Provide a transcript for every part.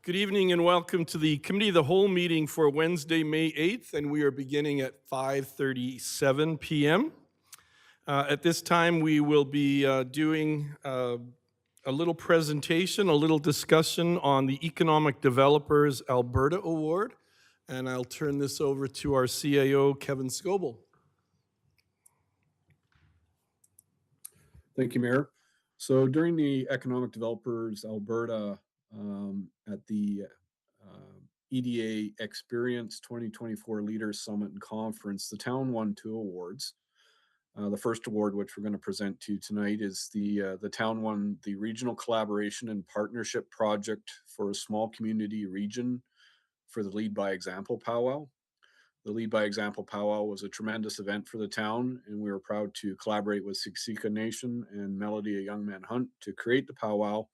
Good evening and welcome to the Committee of the Whole meeting for Wednesday, May 8th, and we are beginning at 5:37 p.m. At this time, we will be doing a little presentation, a little discussion on the Economic Developers Alberta Award, and I'll turn this over to our CAO, Kevin Scoble. Thank you, Mayor. So during the Economic Developers Alberta at the EDA Experience 2024 Leaders Summit and Conference, the town won 2 awards. The first award, which we're going to present to you tonight, is the town won the Regional Collaboration and Partnership Project for a Small Community Region for the Lead by Example powwow. The Lead by Example powwow was a tremendous event for the town, and we were proud to collaborate with Siksika Nation and Melody, a Young Man Hunt, to create the powwow,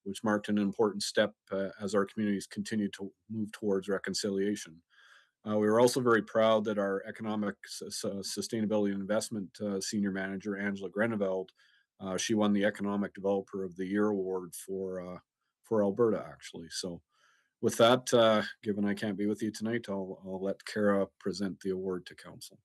which marked an important step as our communities continue to move towards reconciliation. We were also very proud that our Economic Sustainability and Investment Senior Manager, Angela Greneveld, she won the Economic Developer of the Year award for Alberta, actually. So with that, given I can't be with you tonight, I'll let Kara present the award to council.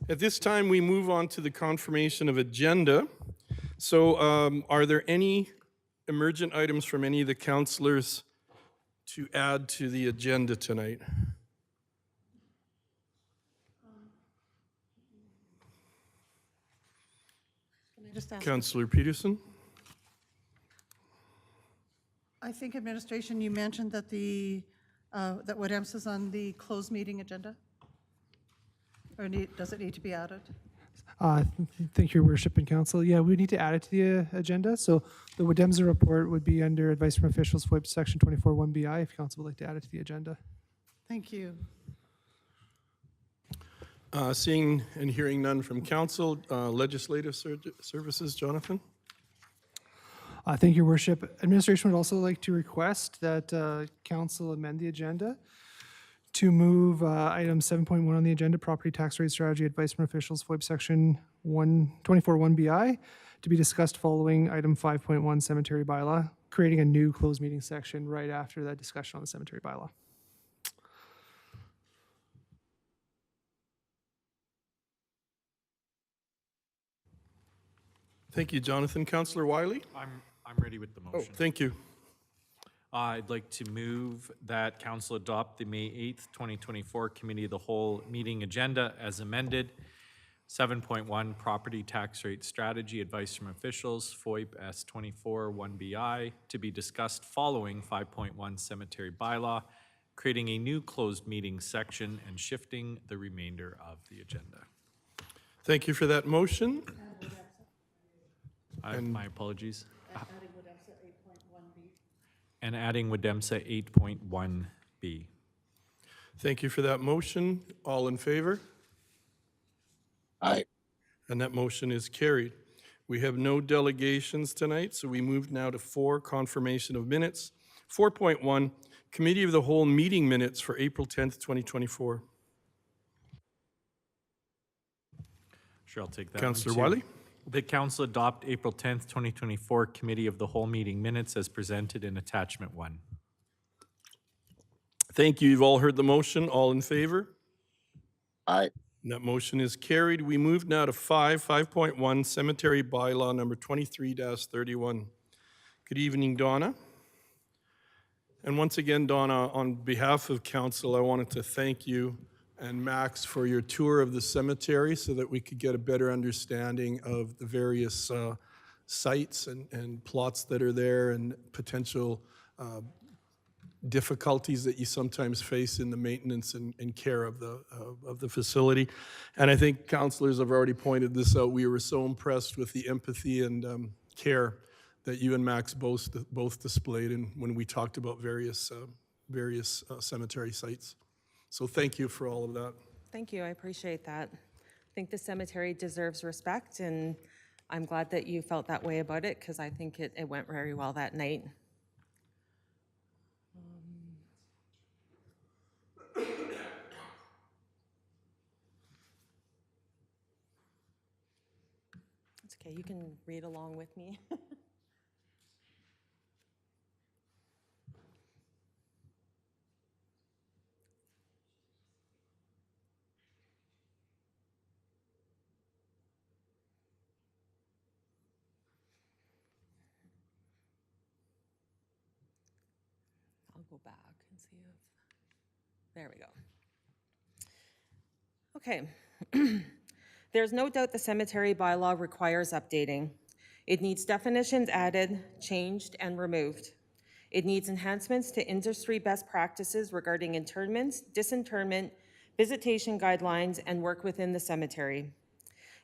At this time, we move on to the confirmation of agenda. So are there any emergent items from any of the councillors to add to the agenda tonight? Councillor Peterson? I think administration, you mentioned that that WDEMS is on the closed meeting agenda? Or does it need to be added? Thank you, Your Worship and Council. Yeah, we need to add it to the agenda. So the WDEMS report would be under Advice from Officials, FOIP Section 24(1)BI, if Council would like to add it to the agenda. Thank you. Seeing and hearing none from Council, Legislative Services, Jonathan? Thank you, Your Worship. Administration would also like to request that Council amend the agenda to move item 7.1 on the agenda, Property Tax Rate Strategy Advice from Officials, FOIP Section 24(1)BI, to be discussed following item 5.1 Cemetery Bylaw, creating a new closed meeting section right after that discussion on the Cemetery Bylaw. Thank you, Jonathan. Councillor Wiley? I'm ready with the motion. Oh, thank you. I'd like to move that council adopt the May 8th, 2024 Committee of the Whole meeting agenda as amended. 7.1 Property Tax Rate Strategy Advice from Officials, FOIP S24(1)BI, to be discussed following 5.1 Cemetery Bylaw, creating a new closed meeting section and shifting the remainder of the agenda. Thank you for that motion. My apologies. And adding WDEMSA 8.1B. Thank you for that motion. All in favor? Aye. And that motion is carried. We have no delegations tonight, so we move now to 4, confirmation of minutes. 4.1, Committee of the Whole meeting minutes for April 10th, 2024. Sure, I'll take that. Councillor Wiley? The council adopt April 10th, 2024 Committee of the Whole meeting minutes as presented in attachment 1. Thank you. You've all heard the motion. All in favor? Aye. And that motion is carried. We move now to 5.1 Cemetery Bylaw number 23-31. Good evening, Donna. And once again, Donna, on behalf of council, I wanted to thank you and Max for your tour of the cemetery so that we could get a better understanding of the various sites and plots that are there and potential difficulties that you sometimes face in the maintenance and care of the facility. And I think councilors have already pointed this out. We were so impressed with the empathy and care that you and Max both displayed when we talked about various cemetery sites. So thank you for all of that. Thank you, I appreciate that. I think the cemetery deserves respect, and I'm glad that you felt that way about it, because I think it went very well that night. It's okay, you can read along with me. I'll go back and see if, there we go. Okay. There's no doubt the cemetery bylaw requires updating. It needs definitions added, changed, and removed. It needs enhancements to industry best practices regarding interments, disinterment, visitation guidelines, and work within the cemetery.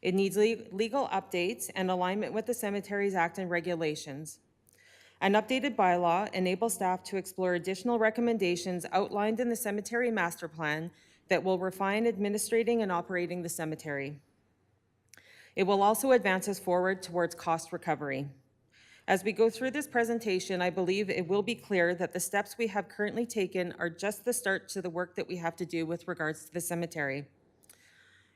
It needs legal updates and alignment with the Cemeteries Act and regulations. An updated bylaw enables staff to explore additional recommendations outlined in the cemetery master plan that will refine administrating and operating the cemetery. It will also advance us forward towards cost recovery. As we go through this presentation, I believe it will be clear that the steps we have currently taken are just the start to the work that we have to do with regards to the cemetery.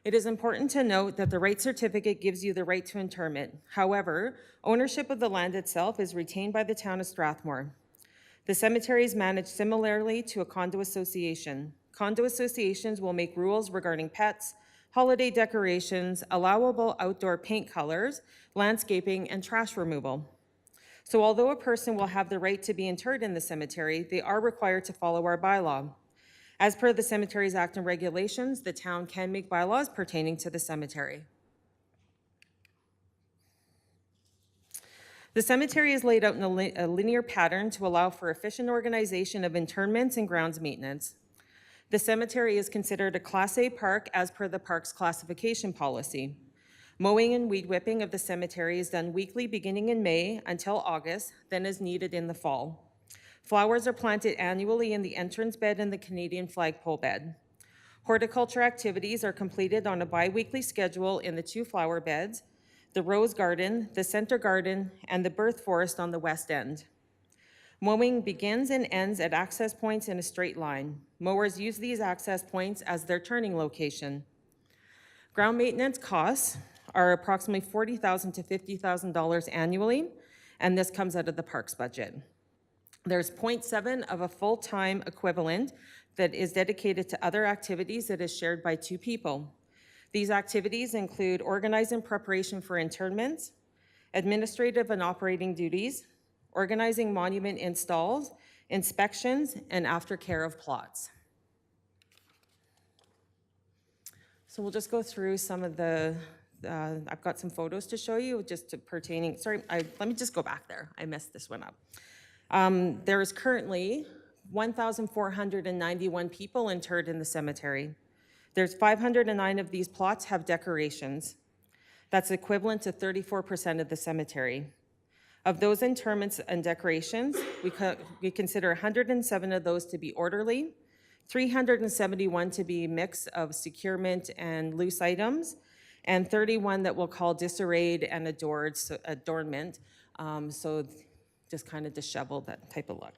It is important to note that the right certificate gives you the right to interment. However, ownership of the land itself is retained by the town of Strathmore. The cemetery is managed similarly to a condo association. Condo associations will make rules regarding pets, holiday decorations, allowable outdoor paint colors, landscaping, and trash removal. So although a person will have the right to be interred in the cemetery, they are required to follow our bylaw. As per the Cemeteries Act and regulations, the town can make bylaws pertaining to the cemetery. The cemetery is laid out in a linear pattern to allow for efficient organization of interments and grounds maintenance. The cemetery is considered a Class A park as per the park's classification policy. Mowing and weed whipping of the cemetery is done weekly beginning in May until August, then as needed in the fall. Flowers are planted annually in the entrance bed and the Canadian flagpole bed. Horticulture activities are completed on a bi-weekly schedule in the 2 flower beds, the rose garden, the center garden, and the birth forest on the west end. Mowing begins and ends at access points in a straight line. Mowers use these access points as their turning location. Ground maintenance costs are approximately $40,000 to $50,000 annually, and this comes out of the parks budget. There's 0.7 of a full-time equivalent that is dedicated to other activities that is shared by 2 people. These activities include organizing preparation for interments, administrative and operating duties, organizing monument installs, inspections, and aftercare of plots. So we'll just go through some of the, I've got some photos to show you just pertaining, sorry, let me just go back there. I messed this one up. There is currently 1,491 people interred in the cemetery. There's 509 of these plots have decorations. That's equivalent to 34% of the cemetery. Of those interments and decorations, we consider 107 of those to be orderly, 371 to be a mix of securement and loose items, and 31 that we'll call disarrayed and adornment, so just kind of disheveled, that type of look.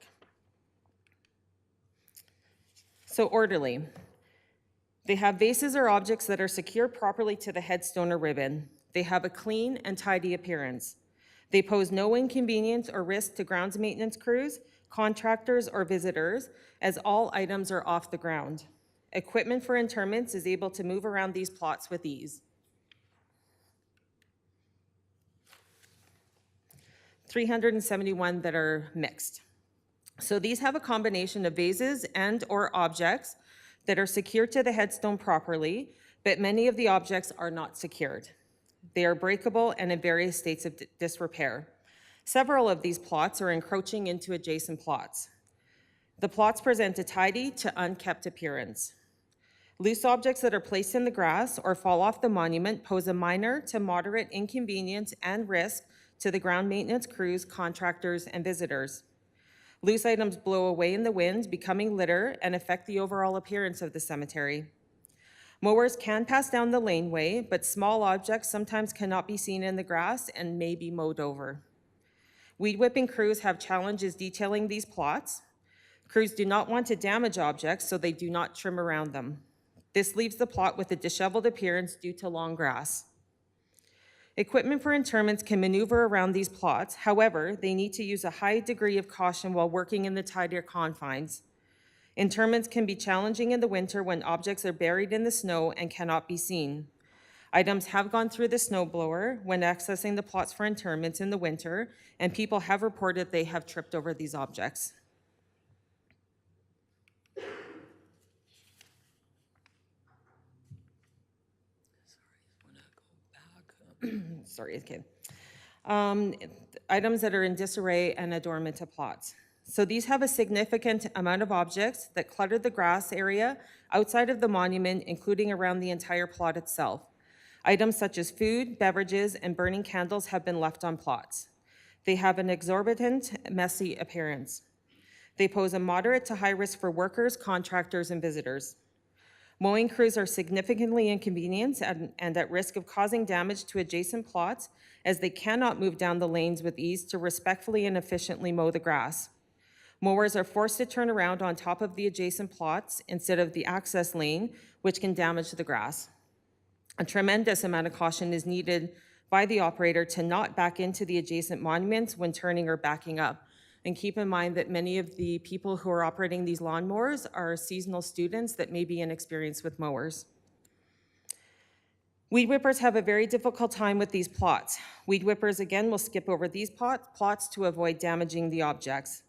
So orderly. They have vases or objects that are secured properly to the headstone or ribbon. They have a clean and tidy appearance. They pose no inconvenience or risk to grounds maintenance crews, contractors, or visitors, as all items are off the ground. Equipment for interments is able to move around these plots with ease. 371 that are mixed. So these have a combination of vases and/or objects that are secured to the headstone properly, but many of the objects are not secured. They are breakable and in various states of disrepair. Several of these plots are encroaching into adjacent plots. The plots present a tidy to unkept appearance. Loose objects that are placed in the grass or fall off the monument pose a minor to moderate inconvenience and risk to the ground maintenance crews, contractors, and visitors. Loose items blow away in the wind, becoming litter, and affect the overall appearance of the cemetery. Mowers can pass down the laneway, but small objects sometimes cannot be seen in the grass and may be mowed over. Weed whipping crews have challenges detailing these plots. Crews do not want to damage objects, so they do not trim around them. This leaves the plot with a disheveled appearance due to long grass. Equipment for interments can maneuver around these plots. However, they need to use a high degree of caution while working in the tidier confines. Interments can be challenging in the winter when objects are buried in the snow and cannot be seen. Items have gone through the snowblower when accessing the plots for interments in the winter, and people have reported they have tripped over these objects. Sorry, okay. Items that are in disarray and adornment to plots. So these have a significant amount of objects that clutter the grass area outside of the monument, including around the entire plot itself. Items such as food, beverages, and burning candles have been left on plots. They have an exorbitant, messy appearance. They pose a moderate to high risk for workers, contractors, and visitors. Mowing crews are significantly inconvenienced and at risk of causing damage to adjacent plots, as they cannot move down the lanes with ease to respectfully and efficiently mow the grass. Mowers are forced to turn around on top of the adjacent plots instead of the access lane, which can damage the grass. A tremendous amount of caution is needed by the operator to not back into the adjacent monuments when turning or backing up. And keep in mind that many of the people who are operating these lawnmowers are seasonal students that may be inexperienced with mowers. Weed whippers have a very difficult time with these plots. Weed whippers, again, will skip over these plots to avoid damaging the objects.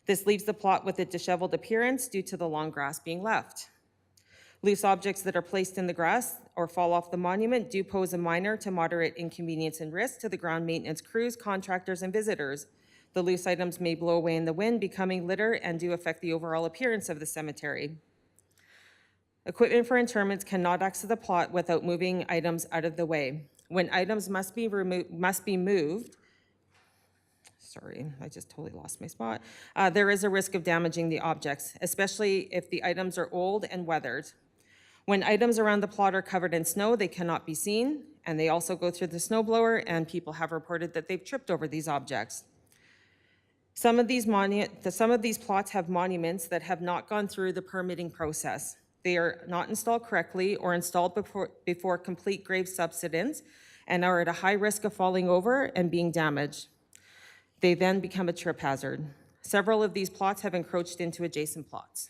This leaves the plot with a disheveled appearance due to the long grass being left. Loose objects that are placed in the grass or fall off the monument do pose a minor to moderate inconvenience and risk to the ground maintenance crews, contractors, and visitors. The loose items may blow away in the wind, becoming litter, and do affect the overall appearance of the cemetery. Equipment for interments cannot access the plot without moving items out of the way. When items must be moved, sorry, I just totally lost my spot. There is a risk of damaging the objects, especially if the items are old and weathered. When items around the plot are covered in snow, they cannot be seen, and they also go through the snowblower, and people have reported that they've tripped over these objects. Some of these plots have monuments that have not gone through the permitting process. They are not installed correctly or installed before complete grave subsidence and are at a high risk of falling over and being damaged. They then become a trip hazard. Several of these plots have encroached into adjacent plots.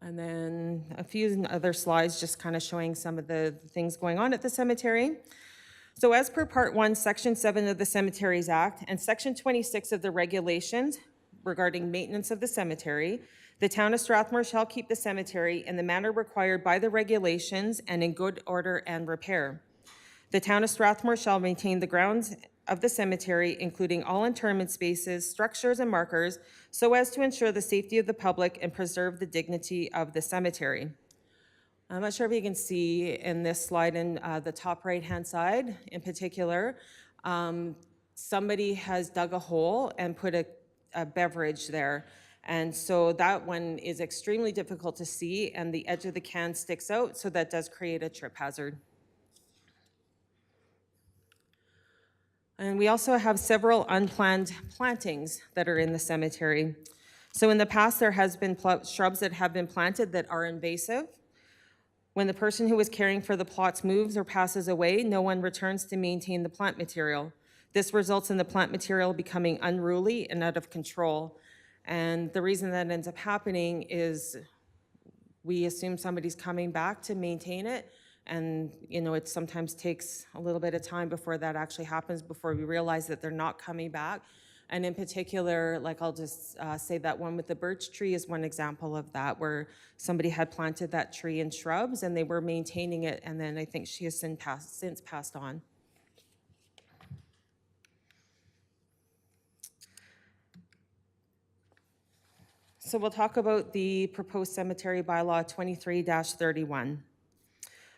And then a few other slides just kind of showing some of the things going on at the cemetery. So as per Part 1, Section 7 of the Cemeteries Act and Section 26 of the regulations regarding maintenance of the cemetery, the town of Strathmore shall keep the cemetery in the manner required by the regulations and in good order and repair. The town of Strathmore shall maintain the grounds of the cemetery, including all interment spaces, structures, and markers, so as to ensure the safety of the public and preserve the dignity of the cemetery. I'm not sure if you can see in this slide in the top right-hand side in particular, somebody has dug a hole and put a beverage there. And so that one is extremely difficult to see, and the edge of the can sticks out, so that does create a trip hazard. And we also have several unplanned plantings that are in the cemetery. So in the past, there has been shrubs that have been planted that are invasive. When the person who is caring for the plots moves or passes away, no one returns to maintain the plant material. This results in the plant material becoming unruly and out of control. And the reason that ends up happening is we assume somebody's coming back to maintain it, and it sometimes takes a little bit of time before that actually happens, before we realize that they're not coming back. And in particular, like I'll just say that one with the birch tree is one example of that, where somebody had planted that tree in shrubs and they were maintaining it, and then I think she has since passed on. So we'll talk about the proposed cemetery bylaw 23-31.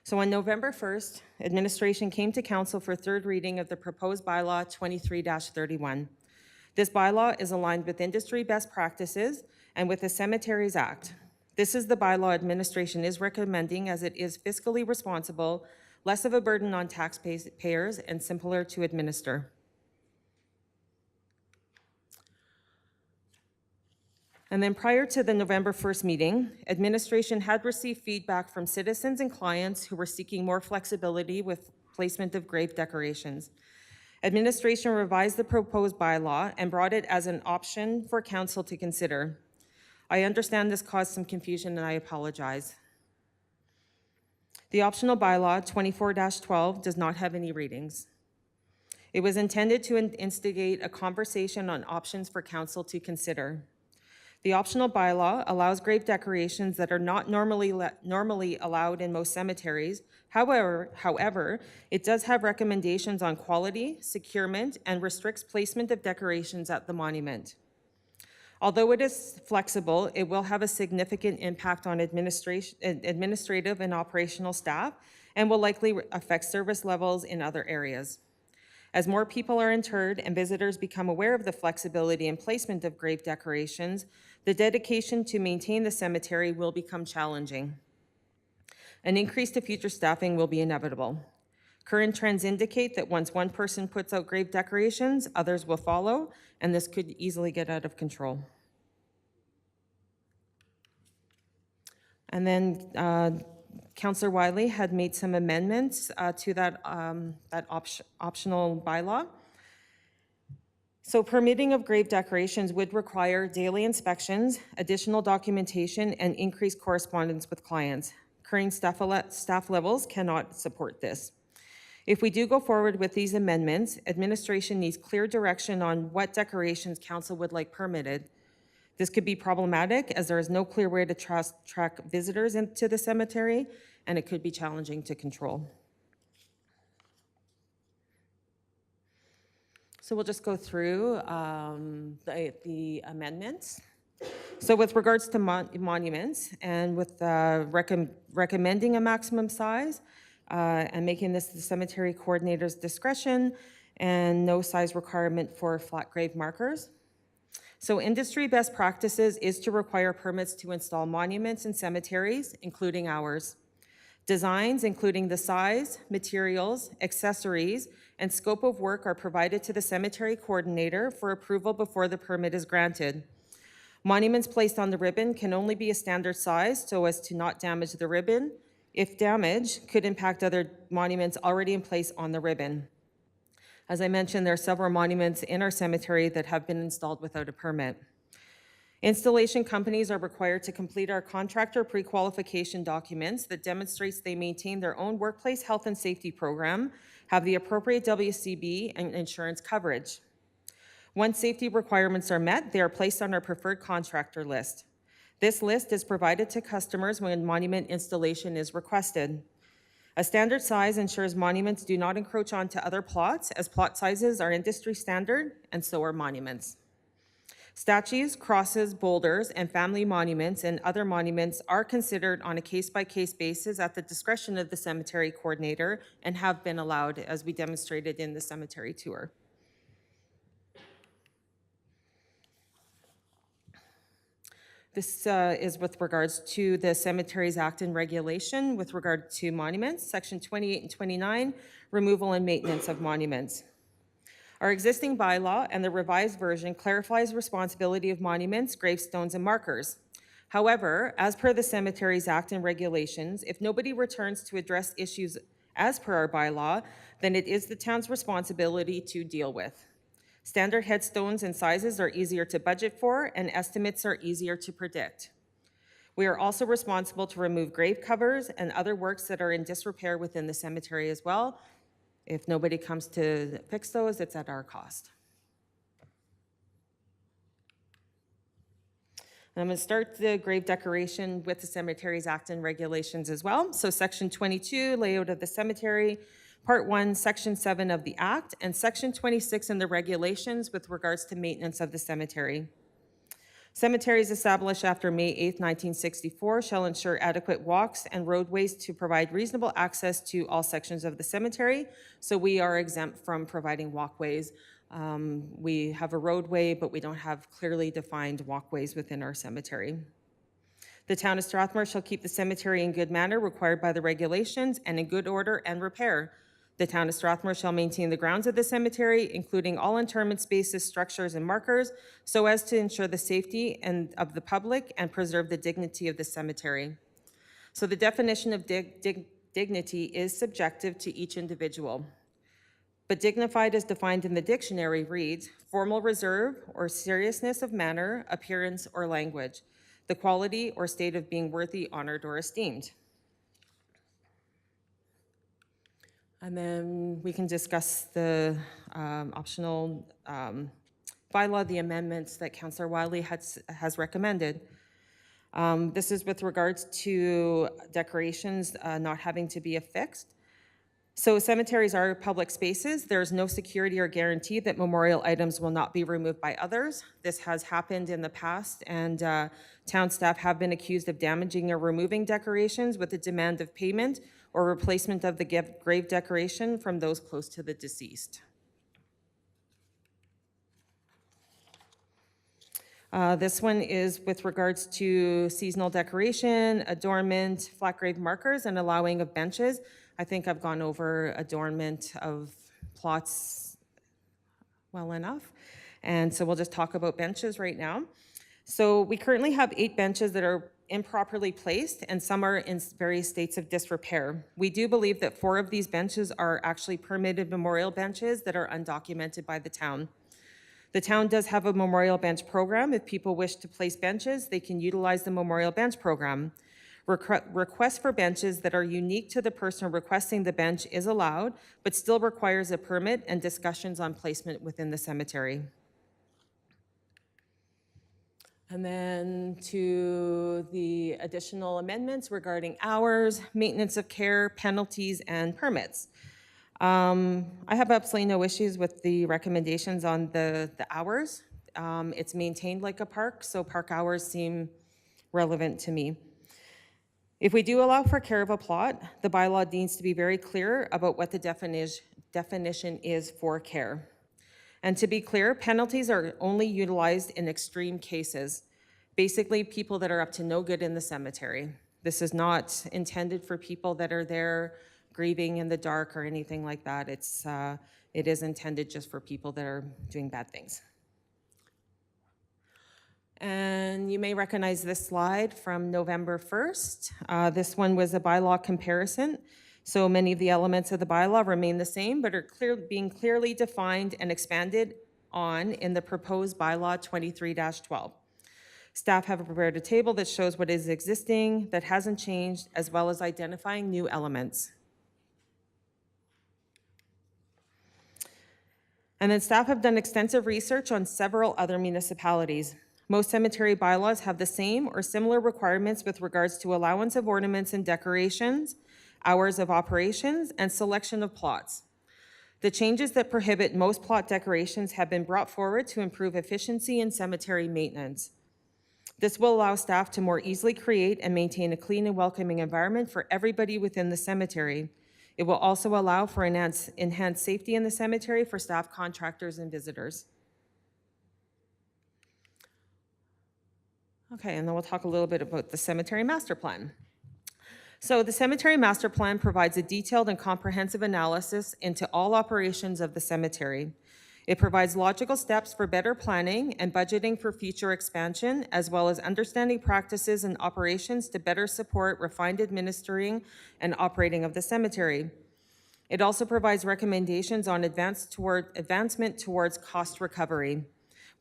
So on November 1st, administration came to council for third reading of the proposed bylaw 23-31. This bylaw is aligned with industry best practices and with the Cemeteries Act. This is the bylaw administration is recommending, as it is fiscally responsible, less of a burden on taxpayers, and simpler to administer. And then prior to the November 1st meeting, administration had received feedback from citizens and clients who were seeking more flexibility with placement of grave decorations. Administration revised the proposed bylaw and brought it as an option for council to consider. I understand this caused some confusion, and I apologize. The optional bylaw 24-12 does not have any readings. It was intended to instigate a conversation on options for council to consider. The optional bylaw allows grave decorations that are not normally allowed in most cemeteries. However, it does have recommendations on quality, securement, and restricts placement of decorations at the monument. Although it is flexible, it will have a significant impact on administrative and operational staff, and will likely affect service levels in other areas. As more people are interred and visitors become aware of the flexibility and placement of grave decorations, the dedication to maintain the cemetery will become challenging. An increase to future staffing will be inevitable. Current trends indicate that once one person puts out grave decorations, others will follow, and this could easily get out of control. And then Councillor Wiley had made some amendments to that optional bylaw. So permitting of grave decorations would require daily inspections, additional documentation, and increased correspondence with clients. Current staff levels cannot support this. If we do go forward with these amendments, administration needs clear direction on what decorations council would like permitted. This could be problematic, as there is no clear way to track visitors into the cemetery, and it could be challenging to control. So we'll just go through the amendments. So with regards to monuments, and with recommending a maximum size, and making this the cemetery coordinator's discretion, and no size requirement for flat grave markers. So industry best practices is to require permits to install monuments in cemeteries, including ours. Designs, including the size, materials, accessories, and scope of work, are provided to the cemetery coordinator for approval before the permit is granted. Monuments placed on the ribbon can only be a standard size so as to not damage the ribbon. If damaged, could impact other monuments already in place on the ribbon. As I mentioned, there are several monuments in our cemetery that have been installed without a permit. Installation companies are required to complete our contractor pre-qualification documents that demonstrates they maintain their own workplace health and safety program, have the appropriate WCB and insurance coverage. Once safety requirements are met, they are placed on our preferred contractor list. This list is provided to customers when monument installation is requested. A standard size ensures monuments do not encroach onto other plots, as plot sizes are industry standard, and so are monuments. Statues, crosses, boulders, and family monuments and other monuments are considered on a case-by-case basis at the discretion of the cemetery coordinator and have been allowed, as we demonstrated in the cemetery tour. This is with regards to the Cemeteries Act and Regulation with regard to monuments, Section 28 and 29, removal and maintenance of monuments. Our existing bylaw and the revised version clarifies responsibility of monuments, gravestones, and markers. However, as per the Cemeteries Act and Regulations, if nobody returns to address issues as per our bylaw, then it is the town's responsibility to deal with. Standard headstones and sizes are easier to budget for, and estimates are easier to predict. We are also responsible to remove grave covers and other works that are in disrepair within the cemetery as well. If nobody comes to fix those, it's at our cost. I'm going to start the grave decoration with the Cemeteries Act and regulations as well. So Section 22, layout of the cemetery, Part 1, Section 7 of the Act, and Section 26 in the regulations with regards to maintenance of the cemetery. Cemeteries established after May 8, 1964 shall ensure adequate walks and roadways to provide reasonable access to all sections of the cemetery. So we are exempt from providing walkways. We have a roadway, but we don't have clearly defined walkways within our cemetery. The town of Strathmore shall keep the cemetery in good manner required by the regulations and in good order and repair. The town of Strathmore shall maintain the grounds of the cemetery, including all interment spaces, structures, and markers, so as to ensure the safety of the public and preserve the dignity of the cemetery. So the definition of dignity is subjective to each individual. But dignified as defined in the dictionary reads, formal reserve or seriousness of manner, appearance, or language, the quality or state of being worthy, honored, or esteemed. And then we can discuss the optional bylaw, the amendments that Councillor Wiley has recommended. This is with regards to decorations not having to be affixed. So cemeteries are public spaces. There's no security or guarantee that memorial items will not be removed by others. This has happened in the past, and town staff have been accused of damaging or removing decorations with a demand of payment or replacement of the grave decoration from those close to the deceased. This one is with regards to seasonal decoration, adornment, flat grave markers, and allowing of benches. I think I've gone over adornment of plots well enough. And so we'll just talk about benches right now. So we currently have 8 benches that are improperly placed, and some are in various states of disrepair. We do believe that 4 of these benches are actually permitted memorial benches that are undocumented by the town. The town does have a memorial bench program. If people wish to place benches, they can utilize the memorial bench program. Requests for benches that are unique to the person requesting the bench is allowed, but still requires a permit and discussions on placement within the cemetery. And then to the additional amendments regarding hours, maintenance of care, penalties, and permits. I have absolutely no issues with the recommendations on the hours. It's maintained like a park, so park hours seem relevant to me. If we do allow for care of a plot, the bylaw needs to be very clear about what the definition is for care. And to be clear, penalties are only utilized in extreme cases. Basically, people that are up to no good in the cemetery. This is not intended for people that are there grieving in the dark or anything like that. It is intended just for people that are doing bad things. And you may recognize this slide from November 1st. This one was a bylaw comparison. So many of the elements of the bylaw remain the same, but are being clearly defined and expanded on in the proposed bylaw 23-12. Staff have prepared a table that shows what is existing, that hasn't changed, as well as identifying new elements. And then staff have done extensive research on several other municipalities. Most cemetery bylaws have the same or similar requirements with regards to allowance of ornaments and decorations, hours of operations, and selection of plots. The changes that prohibit most plot decorations have been brought forward to improve efficiency in cemetery maintenance. This will allow staff to more easily create and maintain a clean and welcoming environment for everybody within the cemetery. It will also allow for enhanced safety in the cemetery for staff, contractors, and visitors. Okay, and then we'll talk a little bit about the cemetery master plan. So the cemetery master plan provides a detailed and comprehensive analysis into all operations of the cemetery. It provides logical steps for better planning and budgeting for future expansion, as well as understanding practices and operations to better support refined administering and operating of the cemetery. It also provides recommendations on advancement towards cost recovery.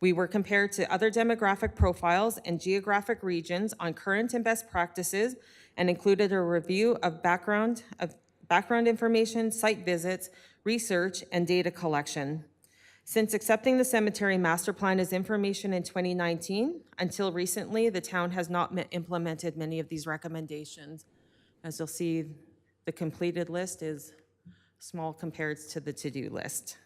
We were compared to other demographic profiles and geographic regions on current and best practices and included a review of background information, site visits, research, and data collection. Since accepting the cemetery master plan as information in 2019, until recently, the town has not implemented many of these recommendations. As you'll see, the completed list is small compared to the to-do list.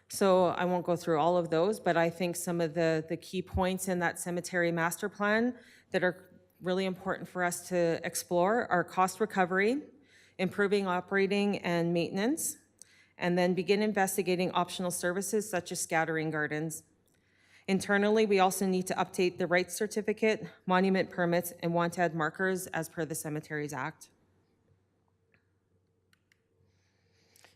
So I won't go through all of those, but I think some of the key points in that cemetery master plan that are really important for us to explore are cost recovery, improving operating and maintenance, and then begin investigating optional services such as scattering gardens. Internally, we also need to update the rights certificate, monument permits, and want-ad markers as per the Cemeteries Act.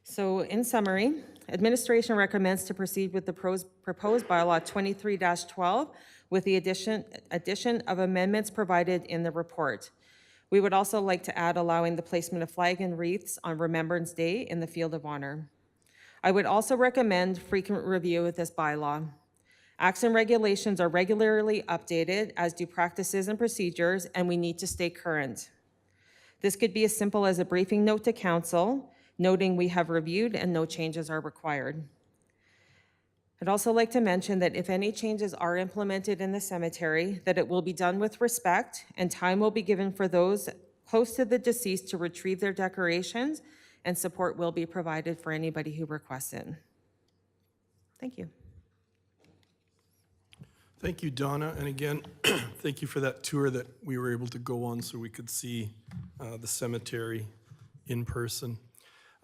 So in summary, administration recommends to proceed with the proposed bylaw 23-12 with the addition of amendments provided in the report. We would also like to add allowing the placement of flag and wreaths on Remembrance Day in the Field of Honor. I would also recommend frequent review of this bylaw. Acts and regulations are regularly updated, as do practices and procedures, and we need to stay current. This could be as simple as a briefing note to council, noting we have reviewed and no changes are required. I'd also like to mention that if any changes are implemented in the cemetery, that it will be done with respect and time will be given for those close to the deceased to retrieve their decorations, and support will be provided for anybody who requests it. Thank you. Thank you, Donna. And again, thank you for that tour that we were able to go on so we could see the cemetery in person.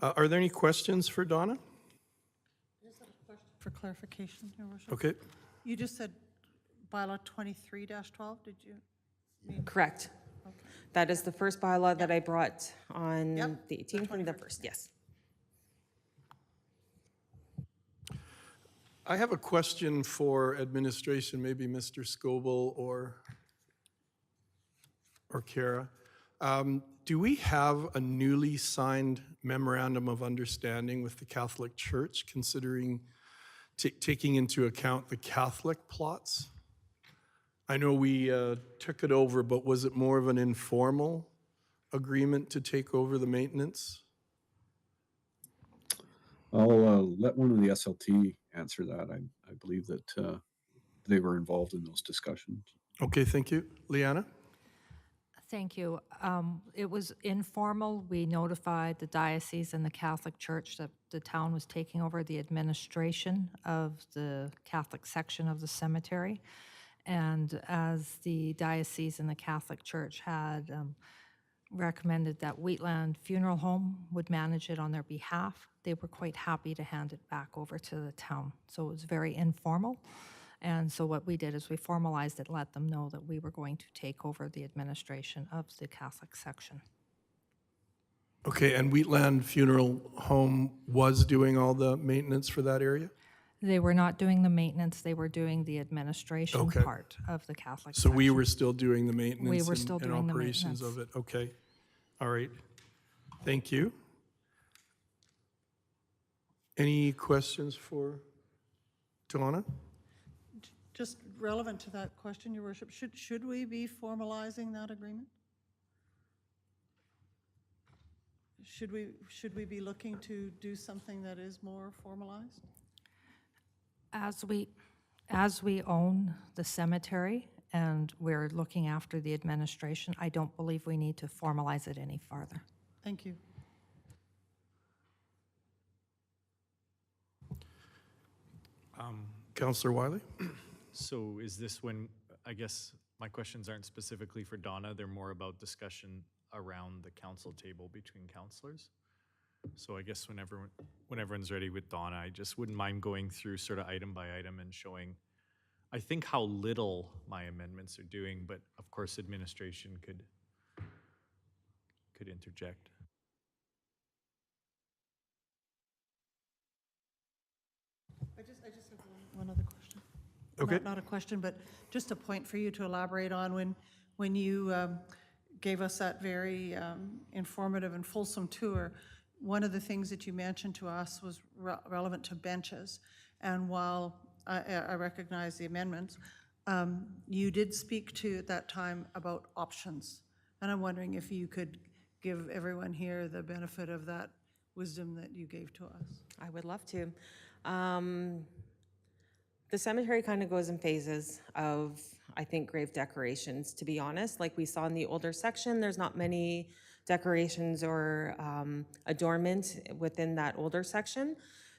Are there any questions for Donna? For clarification, Your Worship. Okay. You just said bylaw 23-12, did you? Correct. That is the first bylaw that I brought on Yep, the 18th and the 1st, yes. I have a question for administration, maybe Mr. Scoble or Kara. Do we have a newly signed memorandum of understanding with the Catholic Church, considering taking into account the Catholic plots? I know we took it over, but was it more of an informal agreement to take over the maintenance? I'll let one of the SLT answer that. I believe that they were involved in those discussions. Okay, thank you. Liana? Thank you. It was informal. We notified the diocese and the Catholic Church that the town was taking over the administration of the Catholic section of the cemetery. And as the diocese and the Catholic Church had recommended that Wheatland Funeral Home would manage it on their behalf, they were quite happy to hand it back over to the town. So it was very informal. And so what we did is we formalized it, let them know that we were going to take over the administration of the Catholic section. Okay, and Wheatland Funeral Home was doing all the maintenance for that area? They were not doing the maintenance, they were doing the administration Okay. part of the Catholic So section. we were still doing the maintenance were still and doing the operations of maintenance. it? Okay, all right. Thank you. Any questions for Donna? Just relevant to that question, Your Worship, should we be formalizing that agreement? Should we be looking to do something that is more formalized? As we own the cemetery and we're looking after the administration, I don't believe we need to formalize it any farther. Thank you. Councillor Wiley? So is this when, I guess my questions aren't specifically for Donna, they're more about discussion around the council table between councillors? So I guess when everyone's ready with Donna, I just wouldn't mind going through sort of item by item and showing, I think, how little my amendments are doing, but of course administration could interject. I just have one other question. Okay. Not a question, but just a point for you to elaborate on. When you gave us that very informative and fulsome tour, one of the things that you mentioned to us was relevant to benches. And while I recognize the amendments, you did speak to, at that time, about options. And I'm wondering if you could give everyone here the benefit of that wisdom that you gave to us. I would love to. The cemetery kind of goes in phases of, I think, grave decorations, to be honest. Like we saw in the older section, there's not many decorations or adornment within that older section.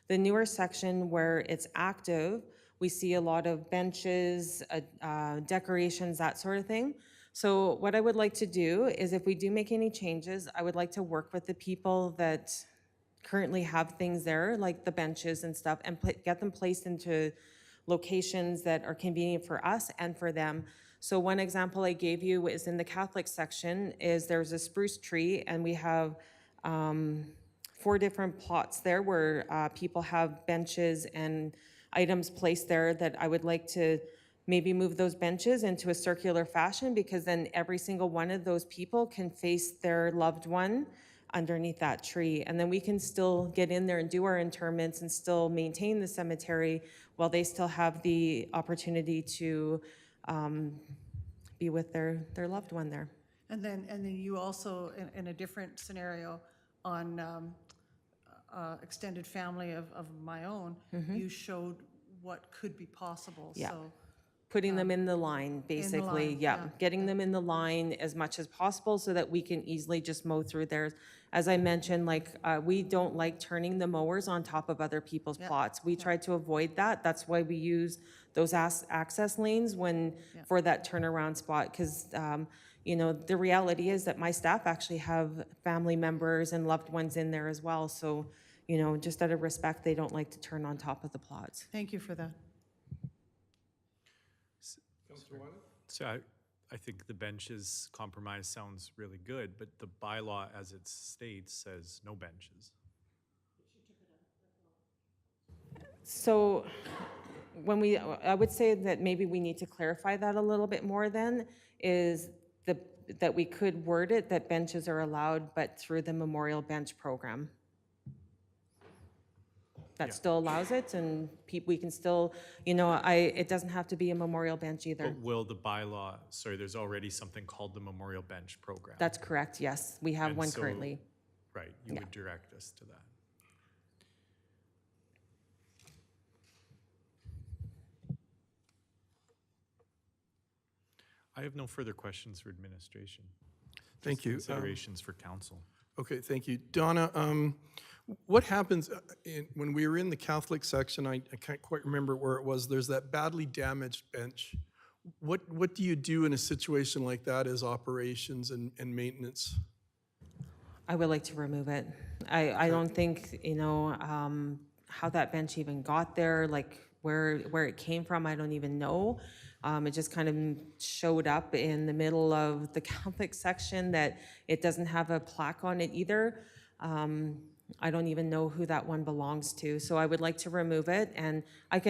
The newer section where it's active, we see a lot of benches, decorations, that sort of thing. So what I would like to do is if we do make any changes, I would like to work with the people that currently have things there, like the benches and stuff, and get them placed into locations that are convenient for us and for them. So one example I gave you is in the Catholic section is there's a spruce tree, and we have 4 different plots there where people have benches and items placed there that I would like to maybe move those benches into a circular fashion, because then every single one of those people can face their loved one underneath that tree. And then we can still get in there and do our interments and still maintain the cemetery while they still have the opportunity to be with their loved one there. And then you also, in a different scenario, on extended family of my own, you showed what could be possible, Yeah. so. Putting them in the line, basically, line, yeah. yeah. Getting them in the line as much as possible so that we can easily just mow through there. As I mentioned, like, we don't like turning the mowers on top of other people's plots. We try to avoid that. That's why we use those access lanes for that turnaround spot, because, you know, the reality is that my staff actually have family members and loved ones in there as well. So, you know, just out of respect, they don't like to turn on top of the plots. Thank you for that. So I think the benches compromise sounds really good, but the bylaw as it states says no benches. So I would say that maybe we need to clarify that a little bit more then, is that we could word it that benches are allowed, but through the memorial bench program. That still allows it, and we can still, you know, it doesn't have to be a memorial bench either. But will the bylaw, sorry, there's already something called the Memorial Bench Program. That's correct, yes. We have And one so- currently. Right, you would direct us to that. I have no further questions for administration. Thank Just you. Considerations for council. Okay, thank you. Donna, what happens when we were in the Catholic section, I can't quite remember where it was, there's that badly damaged bench. What do you do in a situation like that as operations and maintenance? I would like to remove it. I don't think, you know, how that bench even got there, like where it came from, I don't even know. It just kind of showed up in the middle of the Catholic section that it doesn't have a plaque on it either. I don't even know who that one belongs to, so I would like to remove it, and I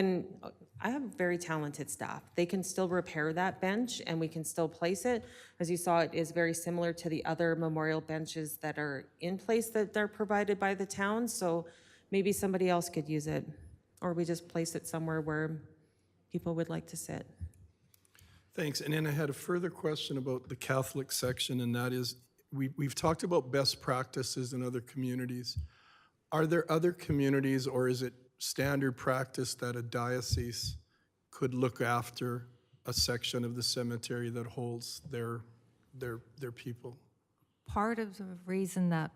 have very talented staff. They can still repair that bench and we can still place it. As you saw, it is very similar to the other memorial benches that are in place that they're provided by the town, so maybe somebody else could use it, or we just place it somewhere where people would like to sit. Thanks. And then I had a further question about the Catholic section, and that is, we've talked about best practices in other communities. Are there other communities, or is it standard practice that a diocese could look after a section of the cemetery that holds their people? Part of the reason that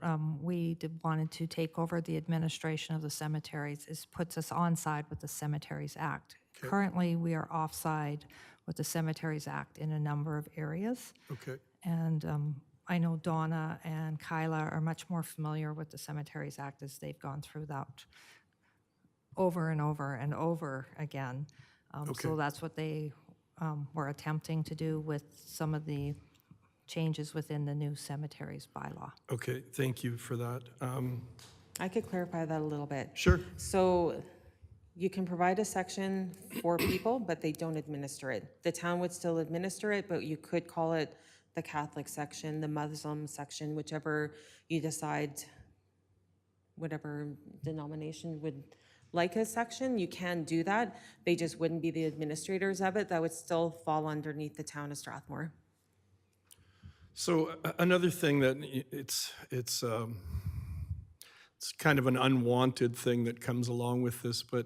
wanted to take over the administration of the cemeteries puts us on side with the Cemeteries Act. Currently, we are offside with the Cemeteries Act in a number of areas. Okay. And I know Donna and Kyla are much more familiar with the Cemeteries Act, as they've gone through that over and over and over again. So that's what they were attempting to do with some of the changes within the new cemeteries bylaw. Okay, thank you for that. I could clarify that a little bit. Sure. So you can provide a section for people, but they don't administer it. The town would still administer it, but you could call it the Catholic section, the Muslim section, whichever you decide, whatever denomination would like a section, you can do that. They just wouldn't be the administrators of it. That would still fall underneath the town of Strathmore. So another thing that it's kind of an unwanted thing that comes along with this, but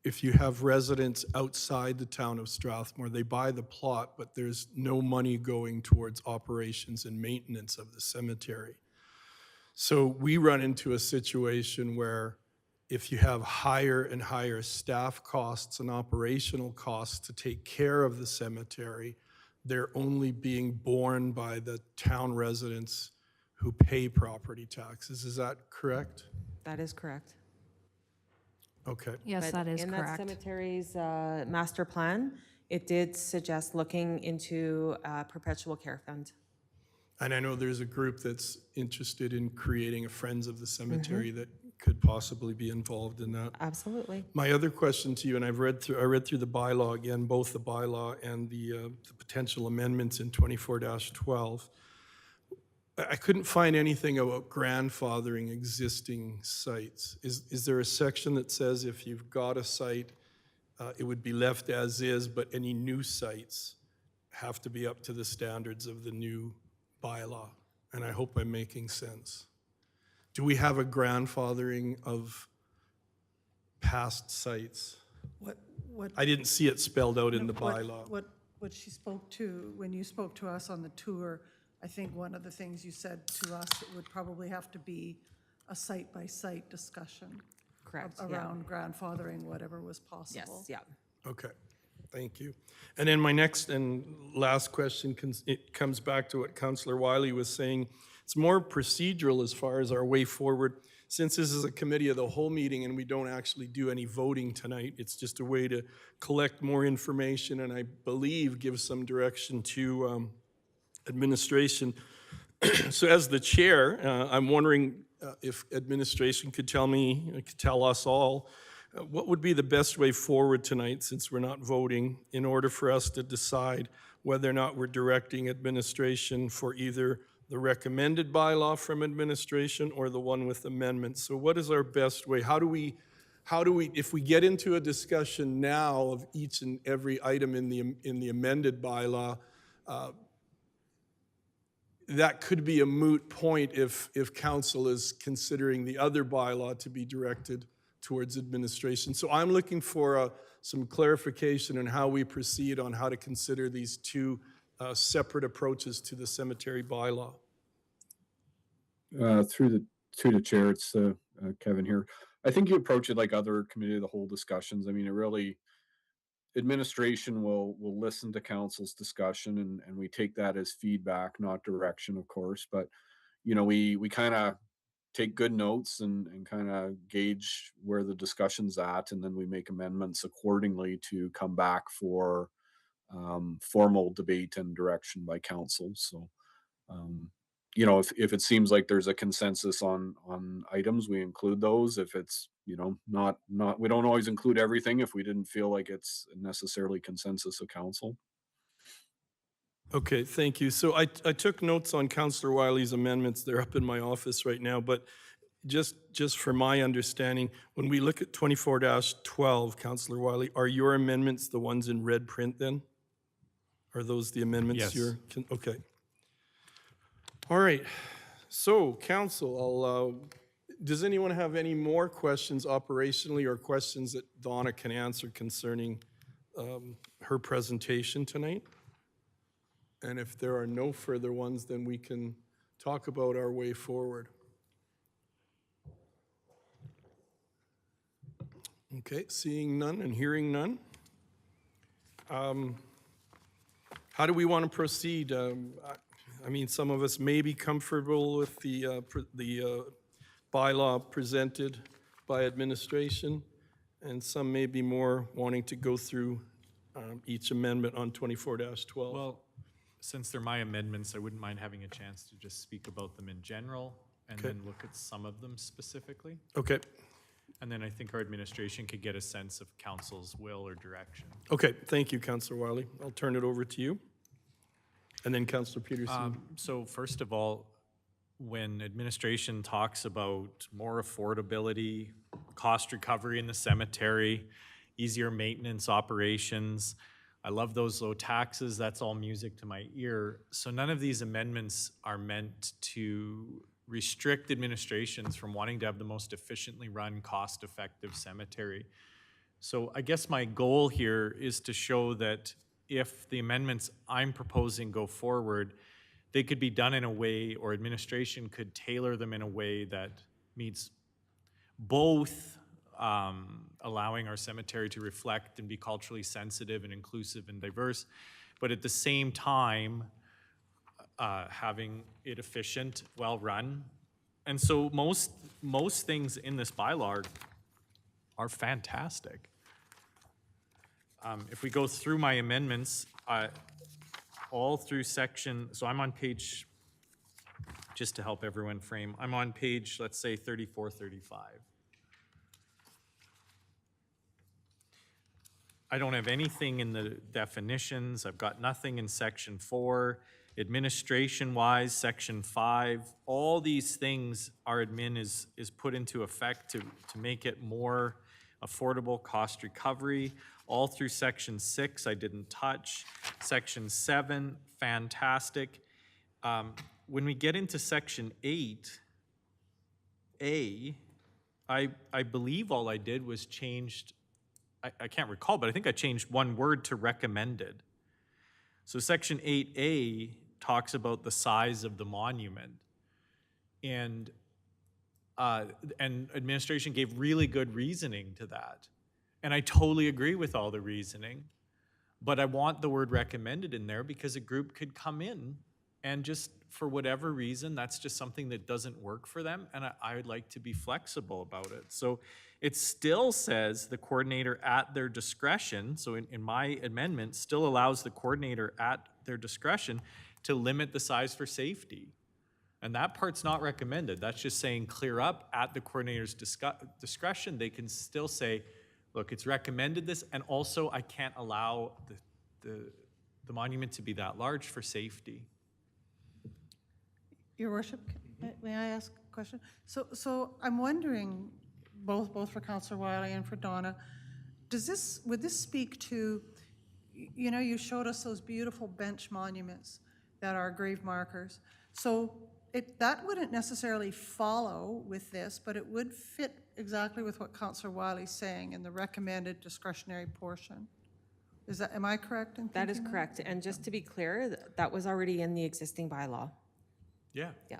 if you have residents outside the town of Strathmore, they buy the plot, but there's no money going towards operations and maintenance of the cemetery. So we run into a situation where if you have higher and higher staff costs and operational costs to take care of the cemetery, they're only being borne by the town residents who pay property taxes. Is that correct? That is correct. Okay. Yes, But that is in that correct. cemetery's master plan, it did suggest looking into a perpetual care fund. And I know there's a group that's interested in creating a Friends of the Cemetery that could possibly be involved in that. Absolutely. My other question to you, and I read through the bylaw again, both the bylaw and the potential amendments in 24-12. I couldn't find anything about grandfathering existing sites. Is there a section that says if you've got a site, it would be left as is, but any new sites have to be up to the standards of the new bylaw? And I hope I'm making sense. Do we have a grandfathering of past sites? What I didn't see it spelled out in the What- bylaw. What she spoke to, when you spoke to us on the tour, I think one of the things you said to us, it would probably have to be a site-by-site discussion Correct, yeah. around grandfathering whatever was possible. Yes, yeah. Okay, thank you. And then my next and last question, it comes back to what Councillor Wiley was saying. It's more procedural as far as our way forward. Since this is a committee of the whole meeting and we don't actually do any voting tonight, it's just a way to collect more information and I believe give some direction to administration. So as the chair, I'm wondering if administration could tell us all, what would be the best way forward tonight, since we're not voting, in order for us to decide whether or not we're directing administration for either the recommended bylaw from administration or the one with amendments? So what is our best way? How do we, if we get into a discussion now of each and every item in the amended bylaw, that could be a moot point if council is considering the other bylaw to be directed towards administration. So I'm looking for some clarification on how we proceed on how to consider these two separate approaches to the cemetery bylaw. Through the chair, it's Kevin here. I think you approach it like other committee of the whole discussions. I mean, it really, administration will listen to council's discussion and we take that as feedback, not direction, of course. But, you know, we kind of take good notes and kind of gauge where the discussion's at, and then we make amendments accordingly to come back for formal debate and direction by council. So, you know, if it seems like there's a consensus on items, we include those. If it's, you know, not, we don't always include everything if we didn't feel like it's necessarily consensus of council. Okay, thank you. So I took notes on Councillor Wiley's amendments. They're up in my office right now, but just for my understanding, when we look at 24-12, Councillor Wiley, are your amendments the ones in red print then? Are those the amendments Yes. okay. All right, so council, does anyone have any more questions operationally or questions that Donna can answer concerning her presentation tonight? And if there are no further ones, then we can talk about our way forward. Okay, seeing none and hearing none. How do we want to proceed? I mean, some of us may be comfortable with the bylaw presented by administration, and some may be more wanting to go through each amendment on 24-12. Well, since they're my amendments, I wouldn't mind having a chance to just speak about them in general and Okay. then look at some of them specifically. Okay, And then I think our administration could get a sense of council's will or direction. okay, thank you, Councillor Wiley. I'll turn it over to you. And then Councillor Peterson. So first of all, when administration talks about more affordability, cost recovery in the cemetery, easier maintenance operations, I love those low taxes. That's all music to my ear. So none of these amendments are meant to restrict administrations from wanting to have the most efficiently run, cost-effective cemetery. So I guess my goal here is to show that if the amendments I'm proposing go forward, they could be done in a way, or administration could tailor them in a way that meets both allowing our cemetery to reflect and be culturally sensitive and inclusive and diverse, but at the same time, having it efficient, well-run. And so most things in this bylaw are fantastic. If we go through my amendments, all through section, so I'm on page, just to help everyone frame, I'm on page, let's say 34, 35. I don't have anything in the definitions. I've got nothing in section 4. Administration-wise, section 5, all these things our admin is put into effect to make it more affordable cost recovery. All through section 6, I didn't touch. Section 7, fantastic. When we get into section 8A, I believe all I did was changed, I can't recall, but I think I changed one word to recommended. So section 8A talks about the size of the monument. And administration gave really good reasoning to that. And I totally agree with all the reasoning, but I want the word recommended in there because a group could come in and just, for whatever reason, that's just something that doesn't work for them, and I would like to be flexible about it. So it still says the coordinator at their discretion, so in my amendment, still allows the coordinator at their discretion to limit the size for safety. And that part's not recommended. That's just saying clear up at the coordinator's discretion. They can still say, look, it's recommended this, and also I can't allow the monument to be that large for safety. Your worship, may I ask a question? So I'm wondering, both for Councillor Wiley and for Donna, would this speak to, you know, you showed us those beautiful bench monuments that are grave markers. So that wouldn't necessarily follow with this, but it would fit exactly with what Councillor Wiley's saying in the recommended discretionary portion. Am I correct in thinking That is correct. And just to be clear, that was already in the existing bylaw. Yeah. Yeah.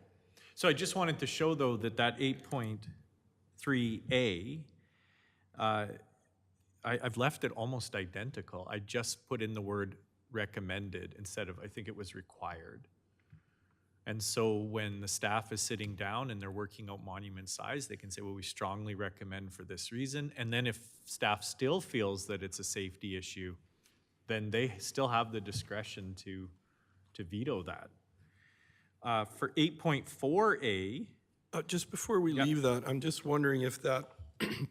So I just wanted to show, though, that 8.3A, I've left it almost identical. I just put in the word recommended instead of, I think it was required. And so when the staff is sitting down and they're working out monument size, they can say, well, we strongly recommend for this reason. And then if staff still feels that it's a safety issue, then they still have the discretion to veto that. For 8.4A, Just before we leave that, I'm just wondering if that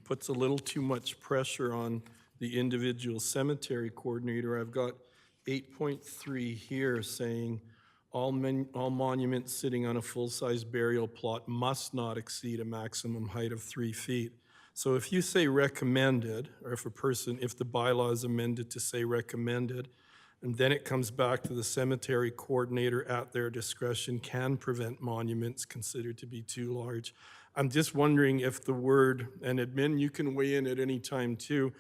puts a little too much pressure on the individual cemetery coordinator. I've got 8.3 here saying, all monuments sitting on a full-size burial plot must not exceed a maximum height of 3 feet. So if you say recommended, or if the bylaw is amended to say recommended, and then it comes back to the cemetery coordinator at their discretion can prevent monuments considered to be too large. I'm just wondering if the word, and admin, you can weigh in at any time too,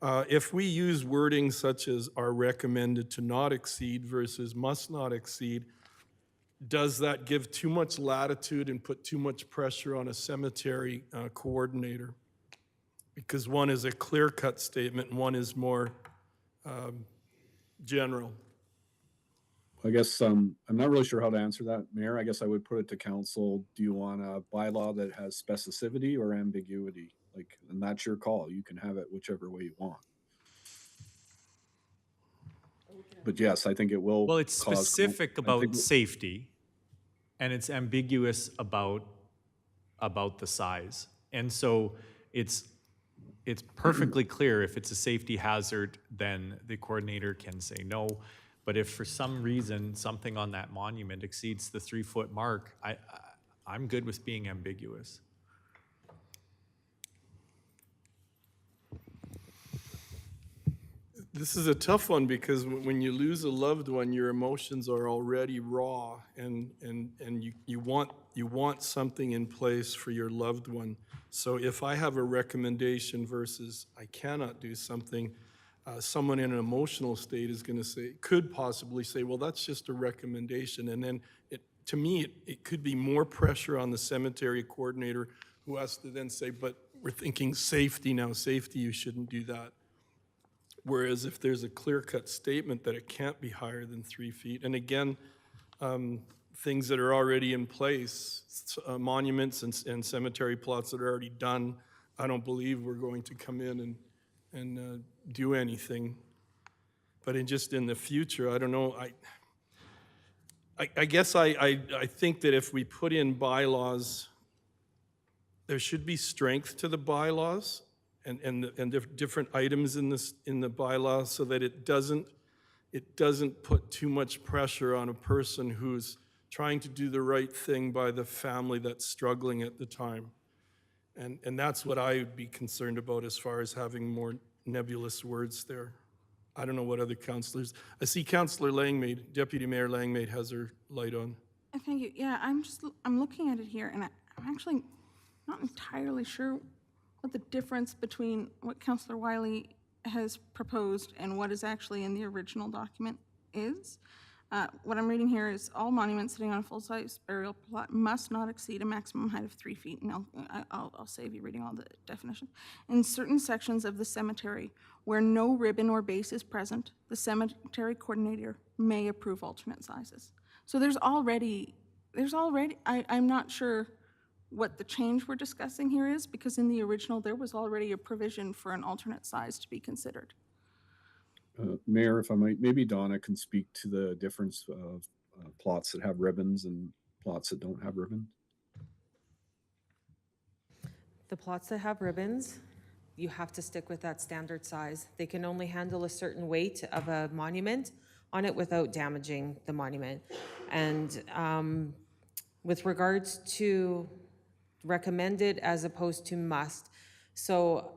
if we use wording such as are recommended to not exceed versus must not exceed, does that give too much latitude and put too much pressure on a cemetery coordinator? Because one is a clear-cut statement and one is more general. I guess I'm not really sure how to answer that, Mayor. I guess I would put it to council. Do you want a bylaw that has specificity or ambiguity? And that's your call. You can have it whichever way you want. But yes, I think it will. well, it's cause- specific I about think- safety, and it's ambiguous about the size. And so it's perfectly clear if it's a safety hazard, then the coordinator can say no. But if for some reason something on that monument exceeds the 3-foot mark, I'm good with being ambiguous. This is a tough one because when you lose a loved one, your emotions are already raw, and you want something in place for your loved one. So if I have a recommendation versus I cannot do something, someone in an emotional state is going to say, could possibly say, well, that's just a recommendation, and then to me it could be more pressure on the cemetery coordinator, who has to then say, but we're thinking safety now. Safety, you shouldn't do that. Whereas if there's a clear-cut statement that it can't be higher than 3 feet, and again, things that are already in place, monuments and cemetery plots that are already done, I don't believe we're going to come in and do anything. But in the future, I don't know, I guess I think that if we put in bylaws, there should be strength to the bylaws and the different items in the bylaw, so that it doesn't put too much pressure on a person who's trying to do the right thing by the family that's struggling at the time. And that's what I would be concerned about as far as having more nebulous words there. I don't know what other councillors. I see Councillor Langmaid, Deputy Mayor Langmaid has her light on. Thank you. Yeah, I'm looking at it here, and I'm actually not entirely sure what the difference between what Councillor Wiley has proposed and what is actually in the original document is. What I'm reading here is all monuments sitting on a full-size burial plot must not exceed a maximum height of 3 feet. And I'll save you reading all the definitions. In certain sections of the cemetery where no ribbon or base is present, the cemetery coordinator may approve alternate sizes. So I'm not sure what the change we're discussing here is, because in the original, there was already a provision for an alternate size to be considered. Mayor, if I might, maybe Donna can speak to the difference of plots that have ribbons and plots that don't have ribbons. The plots that have ribbons, you have to stick with that standard size. They can only handle a certain weight of a monument on it without damaging the monument. And with regards to recommended as opposed to must, so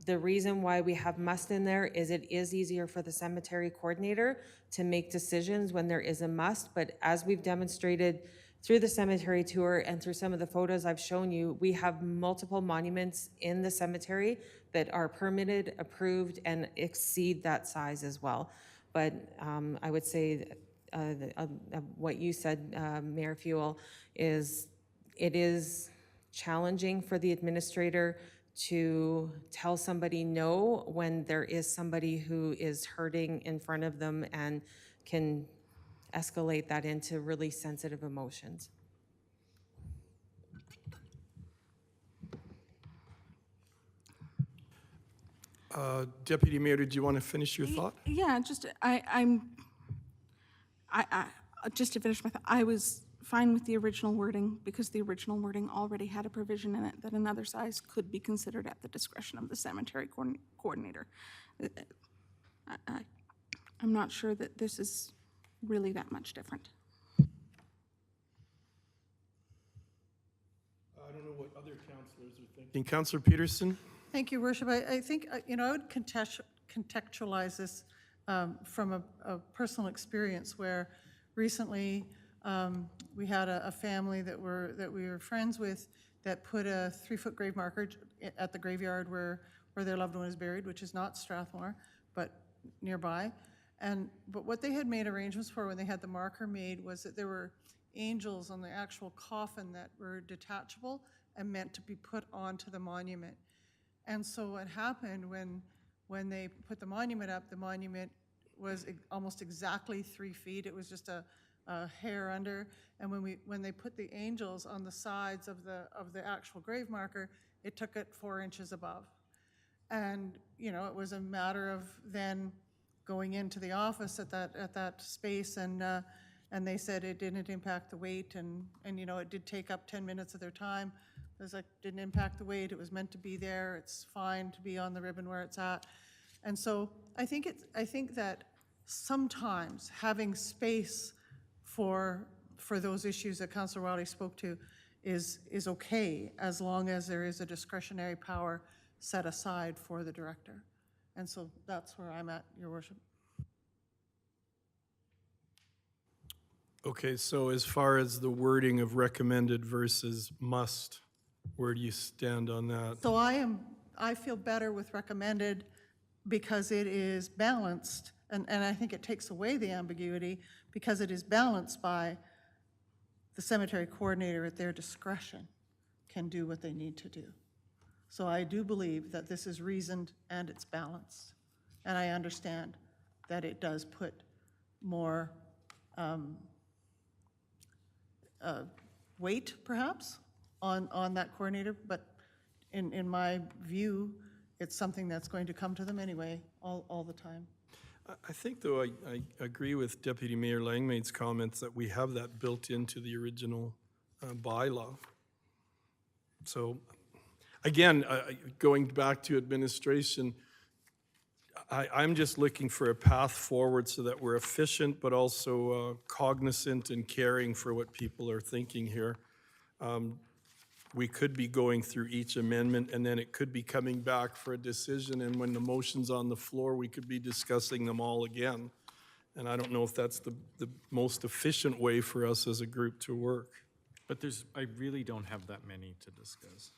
the reason why we have must in there is it is easier for the cemetery coordinator to make decisions when there is a must, but as we've demonstrated through the cemetery tour and through some of the photos I've shown you, we have multiple monuments in the cemetery that are permitted, approved, and exceed that size as well. But I would say what you said, Mayor Fuel, is it is challenging for the administrator to tell somebody no when there is somebody who is hurting in front of them and can escalate that into really sensitive emotions. Deputy Mayor, did you want to finish your thought? Yeah, just just to finish my thought, I was fine with the original wording because the original wording already had a provision in it that another size could be considered at the discretion of the cemetery coordinator. I'm not sure that this is really that much different. I don't know what other councillors are thinking. Councillor Peterson? Thank you, Worship. I think, I would contextualize this from a personal experience where recently we had a family that we were friends with that put a 3-foot grave marker at the graveyard where their loved one is buried, which is not Strathmore, but nearby. But what they had made arrangements for when they had the marker made was that there were angels on the actual coffin that were detachable and meant to be put onto the monument. And so what happened when they put the monument up, the monument was almost exactly 3 feet. It was just a hair under. And when they put the angels on the sides of the actual grave marker, it took it 4 inches above. And it was a matter of then going into the office at that space, and they said it didn't impact the weight, and it did take up 10 minutes of their time. It was like, didn't impact the weight. It was meant to be there. It's fine to be on the ribbon where it's at. And so I think that sometimes having space for those issues that Councillor Wiley spoke to is okay, as long as there is a discretionary power set aside for the director. And so that's where I'm at, Your Worship. Okay, so as far as the wording of recommended versus must, where do you stand on that? So I feel better with recommended because it is balanced, and I think it takes away the ambiguity because it is balanced by the cemetery coordinator at their discretion can do what they need to do. So I do believe that this is reasoned and it's balanced. And I understand that it does put more weight, perhaps, on that coordinator, but in my view, it's something that's going to come to them anyway, all the time. I think, though, I agree with Deputy Mayor Langmaid's comments that we have that built into the original bylaw. So, again, going back to administration, I'm just looking for a path forward so that we're efficient, but also cognizant and caring for what people are thinking here. We could be going through each amendment, and then it could be coming back for a decision, and when the motion's on the floor, we could be discussing them all again. And I don't know if that's the most efficient way for us as a group to work. But I really don't have that many to discuss.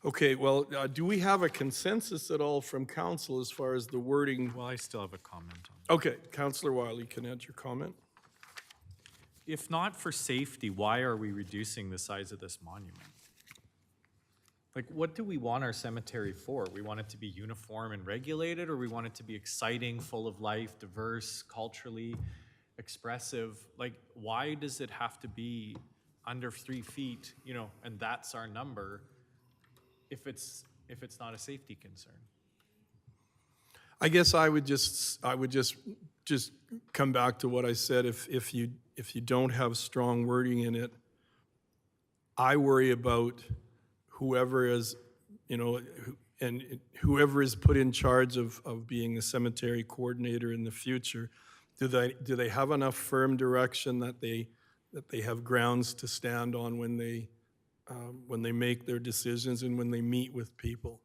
Okay, well, do we have a consensus at all from council as far as the wording? Well, I still have a comment on Okay, Councillor Wiley, can I add your comment? If not for safety, why are we reducing the size of this monument? Like, what do we want our cemetery for? We want it to be uniform and regulated, or we want it to be exciting, full of life, diverse, culturally expressive? Like, why does it have to be under 3 feet, you know, and that's our number if it's not a safety concern? I guess I would just come back to what I said. If you don't have strong wording in it, I worry about whoever is, you know, and whoever is put in charge of being the cemetery coordinator in the future. Do they have enough firm direction that they have grounds to stand on when they make their decisions and when they meet with people?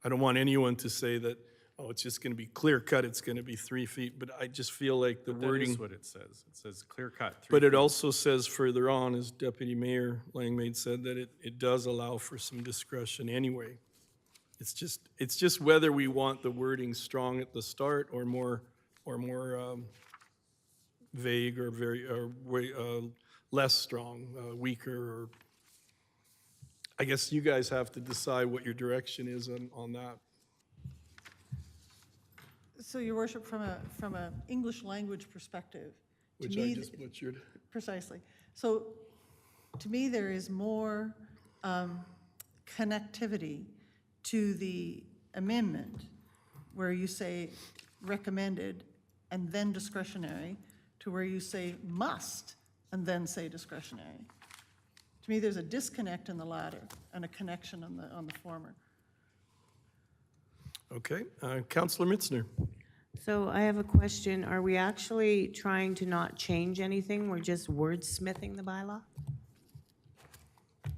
I don't want anyone to say that, oh, it's just going to be clear cut, it's going to be 3 feet, but I just feel like the That wording. is what it says. It says clear cut. 3 But it feet. also says further on, as Deputy Mayor Langmaid said, that it does allow for some discretion anyway. It's just whether we want the wording strong at the start or more vague or less strong, weaker, or I guess you guys have to decide what your direction is on that. So, Your Worship, from a English language perspective, to Which me, I just butchered. precisely. So, to me, there is more connectivity to the amendment where you say recommended and then discretionary to where you say must and then say discretionary. To me, there's a disconnect in the latter and a connection on the former. Okay, Councillor Mitzner. So I have a question. Are we actually trying to not change anything? We're just wordsmithing the bylaw?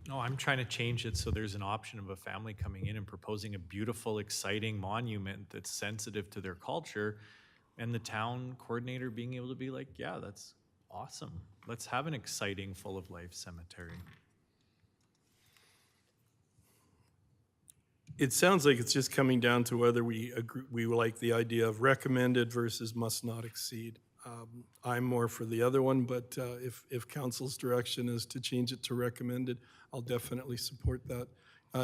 No, I'm trying to change it so there's an option of a family coming in and proposing a beautiful, exciting monument that's sensitive to their culture, and the town coordinator being able to be like, yeah, that's awesome. Let's have an exciting, full of life cemetery. It sounds like it's just coming down to whether we agree, we like the idea of recommended versus must not exceed. I'm more for the other one, but if council's direction is to change it to recommended, I'll definitely support that.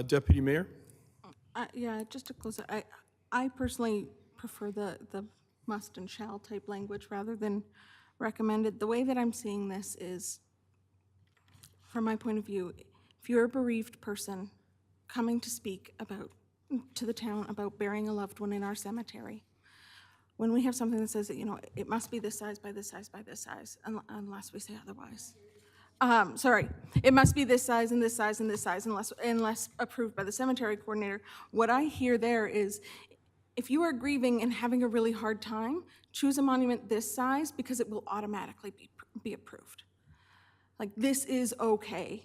Deputy Mayor? Yeah, just to close it, I personally prefer the must and shall type language rather than recommended. The way that I'm seeing this is, from my point of view, if you're a bereaved person coming to speak to the town about burying a loved one in our cemetery, when we have something that says that, you know, it must be this size by this size by this size, unless we say otherwise. Sorry, it must be this size and this size and this size unless approved by the cemetery coordinator. What I hear there is, if you are grieving and having a really hard time, choose a monument this size because it will automatically be approved. Like, this is okay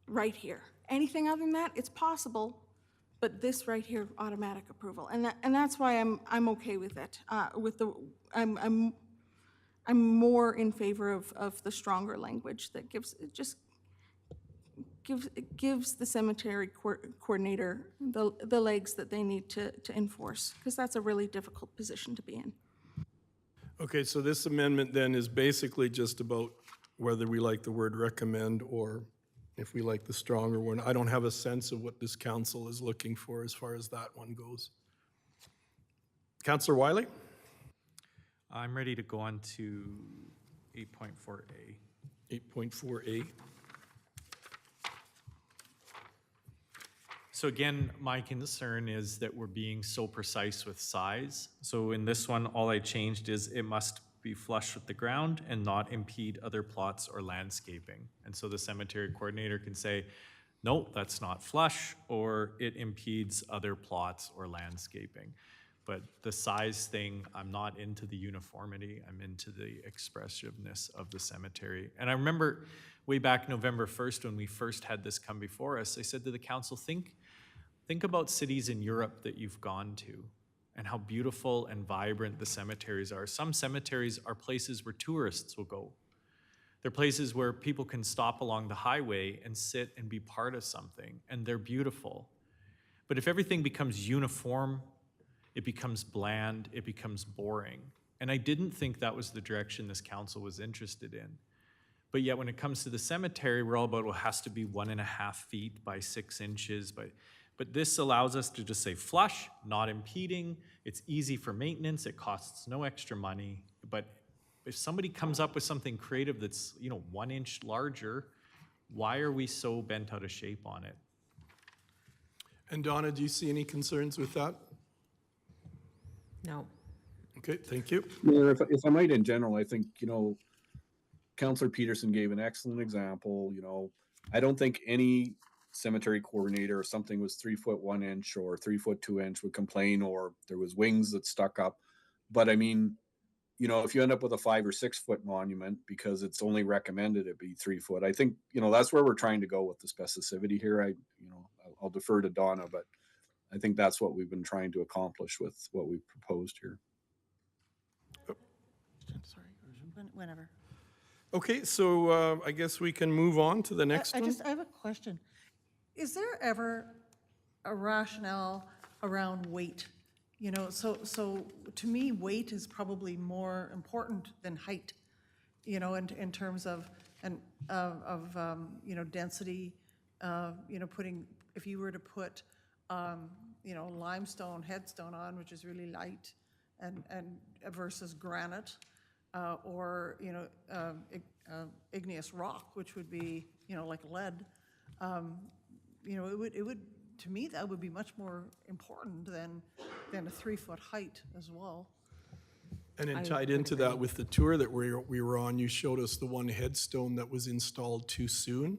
right here. Anything other than that, it's possible, But this right here, automatic approval, and that's why I'm okay with it. I'm more in favor of the stronger language that gives the cemetery coordinator the legs that they need to enforce, because that's a really difficult position to be in. Okay, so this amendment then is basically just about whether we like the word recommend or if we like the stronger one. I don't have a sense of what this council is looking for as far as that one goes. Councillor Wiley? I'm ready to go on to 8.4A. 8.4A. So again, my concern is that we're being so precise with size. So in this one, all I changed is it must be flush with the ground and not impede other plots or landscaping. And so the cemetery coordinator can say, no, that's not flush, or it impedes other plots or landscaping. But the size thing, I'm not into the uniformity, I'm into the expressiveness of the cemetery. And I remember way back November 1st, when we first had this come before us, I said to the council, think about cities in Europe that you've gone to and how beautiful and vibrant the cemeteries are. Some cemeteries are places where tourists will go. They're places where people can stop along the highway and sit and be part of something, and they're beautiful. But if everything becomes uniform, it becomes bland, it becomes boring. And I didn't think that was the direction this council was interested in. But yet when it comes to the cemetery, we're all about, well, it has to be 1.5 feet by 6 inches. But this allows us to just say flush, not impeding. It's easy for maintenance, it costs no extra money. But if somebody comes up with something creative that's 1 inch larger, why are we so bent out of shape on it? And Donna, do you see any concerns with that? No. Okay, thank you. Mayor, if I might, in general, I think, Councillor Peterson gave an excellent example. I don't think any cemetery coordinator, if something was 3 foot 1 inch or 3 foot 2 inch, would complain, or there was wings that stuck up. But I mean, if you end up with a 5 or 6 foot monument because it's only recommended it be 3 foot, I think, that's where we're trying to go with the specificity here. I'll defer to Donna, but I think that's what we've been trying to accomplish with what we've proposed here. Sorry, whenever. Okay, so I guess we can move on to the next one. I have a question. Is there ever a rationale around weight? So to me, weight is probably more important than height, in terms of density, if you were to put, limestone headstone on, which is really light, and versus granite, or igneous rock, which would be like lead. It would to me that would be much more important than a 3 foot height as well. And then tied into that with the tour that we were on, you showed us the one headstone that was installed too soon.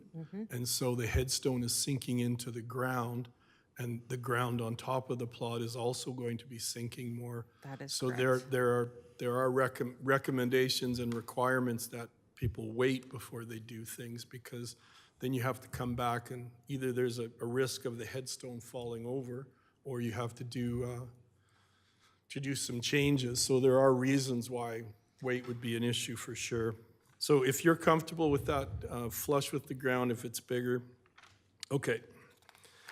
And so the headstone is sinking into the ground, and the ground on top of the plot is also going to be sinking more. That is so correct. there are recommendations and requirements that people wait before they do things, because then you have to come back and either there's a risk of the headstone falling over, or you have to do some changes. So there are reasons why weight would be an issue for sure. So if you're comfortable with that, flush with the ground if it's bigger, okay.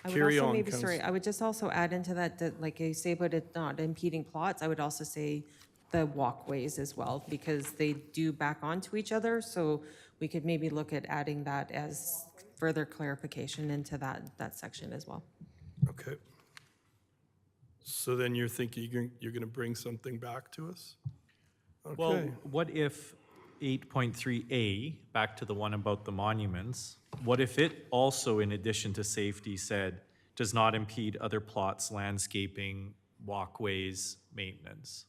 Carry on, Councillor. I would just also add into that like you say about it not impeding plots, I would also say the walkways as well, because they do back onto each other. So we could maybe look at adding that as further clarification into that section as well. Okay. So then you're thinking you're going to bring something back to us? Okay. Well, what if 8.3A, back to the one about the monuments, what if it also, in addition to safety, said, does not impede other plots, landscaping, walkways, maintenance?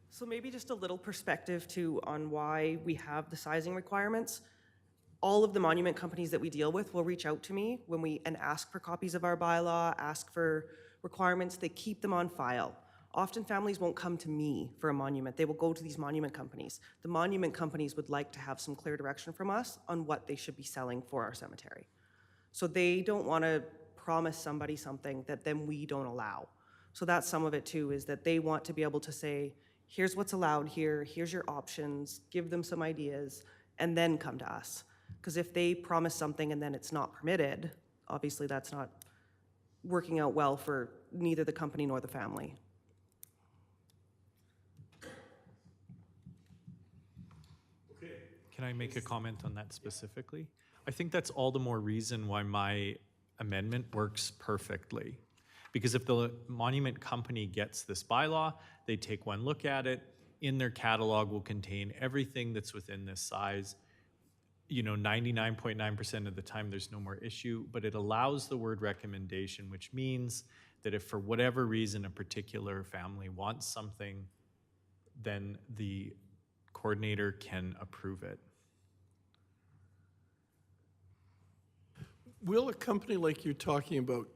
So maybe just a little perspective too on why we have the sizing requirements. All of the monument companies that we deal with will reach out to me and ask for copies of our bylaw, ask for requirements. They keep them on file. Often families won't come to me for a monument. They will go to these monument companies. The monument companies would like to have some clear direction from us on what they should be selling for our cemetery. So they don't want to promise somebody something that then we don't allow. So that's some of it too, is that they want to be able to say, here's what's allowed here, here's your options, give them some ideas, and then come to us. Because if they promise something and then it's not permitted, obviously that's not working out well for neither the company nor the family. Can I make a comment on that specifically? I think that's all the more reason why my amendment works perfectly. Because if the monument company gets this bylaw, they take one look at it, in their catalog will contain everything that's within this size. 99.9% of the time, there's no more issue, but it allows the word recommendation, which means that if for whatever reason a particular family wants something, then the coordinator can approve it. Will a company like you're talking about,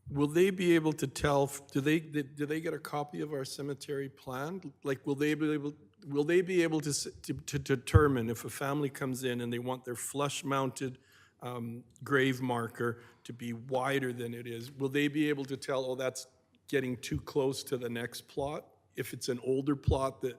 will they be able to tell, do they get a copy of our cemetery plan? Like, will they be able to determine if a family comes in and they want their flush-mounted grave marker to be wider than it is? Will they be able to tell, oh, that's getting too close to the next plot? If it's an older plot that,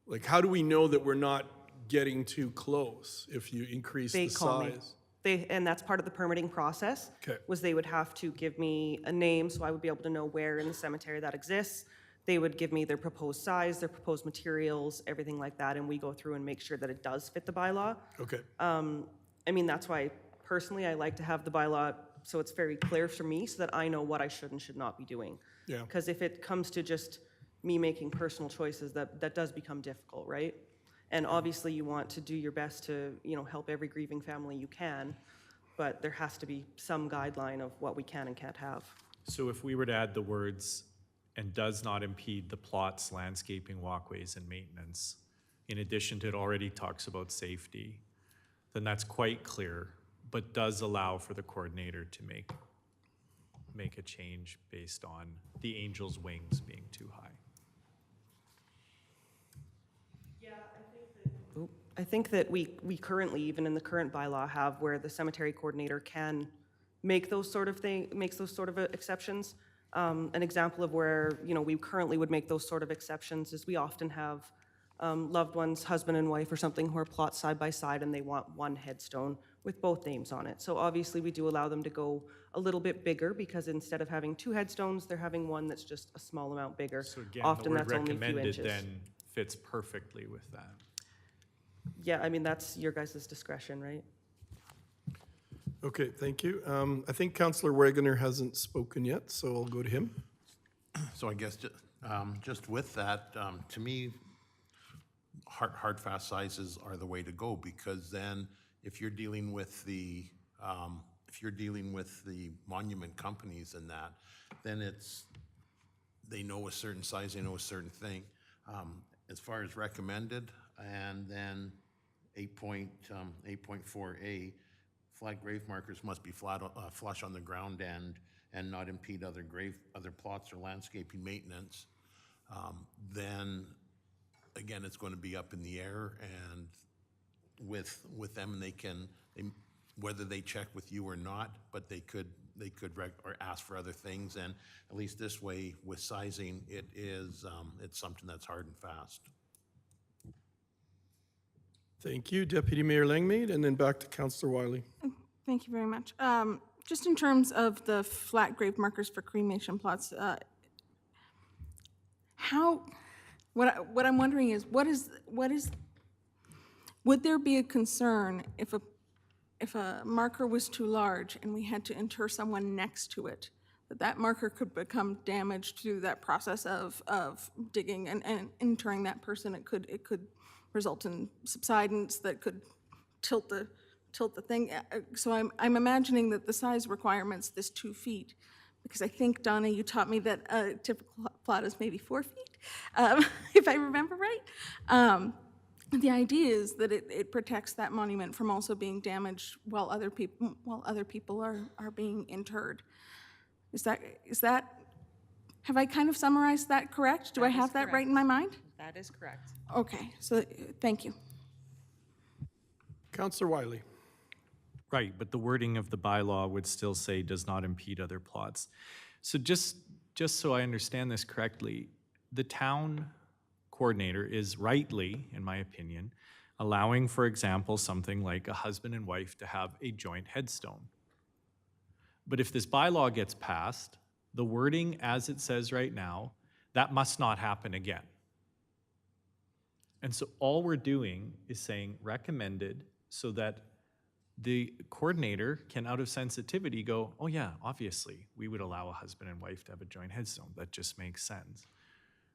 like, how do we know that we're not getting too close if you increase the They call me. size? And that's part of the permitting process. Okay. Was they would have to give me a name, so I would be able to know where in the cemetery that exists. They would give me their proposed size, their proposed materials, everything like that, and we go through and make sure that it does fit the bylaw. Okay. That's why personally I like to have the bylaw so it's very clear for me so that I know what I should and should not be doing. Yeah. Because if it comes to just me making personal choices, that does become difficult, right? And obviously you want to do your best to, help every grieving family you can, but there has to be some guideline of what we can and can't have. So if we were to add the words, and does not impede the plots, landscaping, walkways, and maintenance, in addition to it already talks about safety, then that's quite clear, but does allow for the coordinator to make a change based on the angel's wings being too high. I think that we currently, even in the current bylaw, have where the cemetery coordinator can make those sort of exceptions. An example of where, we currently would make those sort of exceptions is we often have loved ones, husband and wife or something, who are plots side by side and they want one headstone with both names on it. So obviously we do allow them to go a little bit bigger because instead of having two headstones, they're having one that's just a small amount bigger. So again, Often the word that's only a few recommended inches. then fits perfectly with that. Yeah, that's your guys' discretion, right? Okay, thank you. I think Councillor Wagoner hasn't spoken yet, so I'll go to him. So I guess just with that, to me, hard fast sizes are the way to go, because then if you're dealing with the monument companies and that, then they know a certain size, they know a certain thing. As far as recommended, and then 8.4A, flat grave markers must be flush on the ground and not impede other plots or landscaping maintenance. Then again, it's going to be up in the air, and with them, whether they check with you or not, but they could or ask for other things. And at least this way, with sizing, it's something that's hard and fast. Thank you, Deputy Mayor Langmaid, and then back to Councillor Wiley. Thank you very much. Just in terms of the flat grave markers for cremation plots, what I'm wondering is, would there be a concern if a marker was too large and we had to inter someone next to it, that marker could become damaged through that process of digging and interring that person? It could result in subsidence that could tilt the thing. So I'm imagining that the size requirements, this 2 feet, because I think, Donna, you taught me that a typical plot is maybe 4 feet, if I remember right. The idea is that it protects that monument from also being damaged while other people are being interred. Is that Have I kind of summarized that correct? Do I That is have that right in my mind? That is correct. Okay, so, thank you. Counselor Wiley. Right, but the wording of the bylaw would still say does not impede other plots. So just so I understand this correctly, the town coordinator is rightly, in my opinion, allowing, for example, something like a husband and wife to have a joint headstone. But if this bylaw gets passed, the wording as it says right now, that must not happen again. And so all we're doing is saying recommended so that the coordinator can, out of sensitivity, go, oh yeah, obviously, we would allow a husband and wife to have a joint headstone. That just makes sense.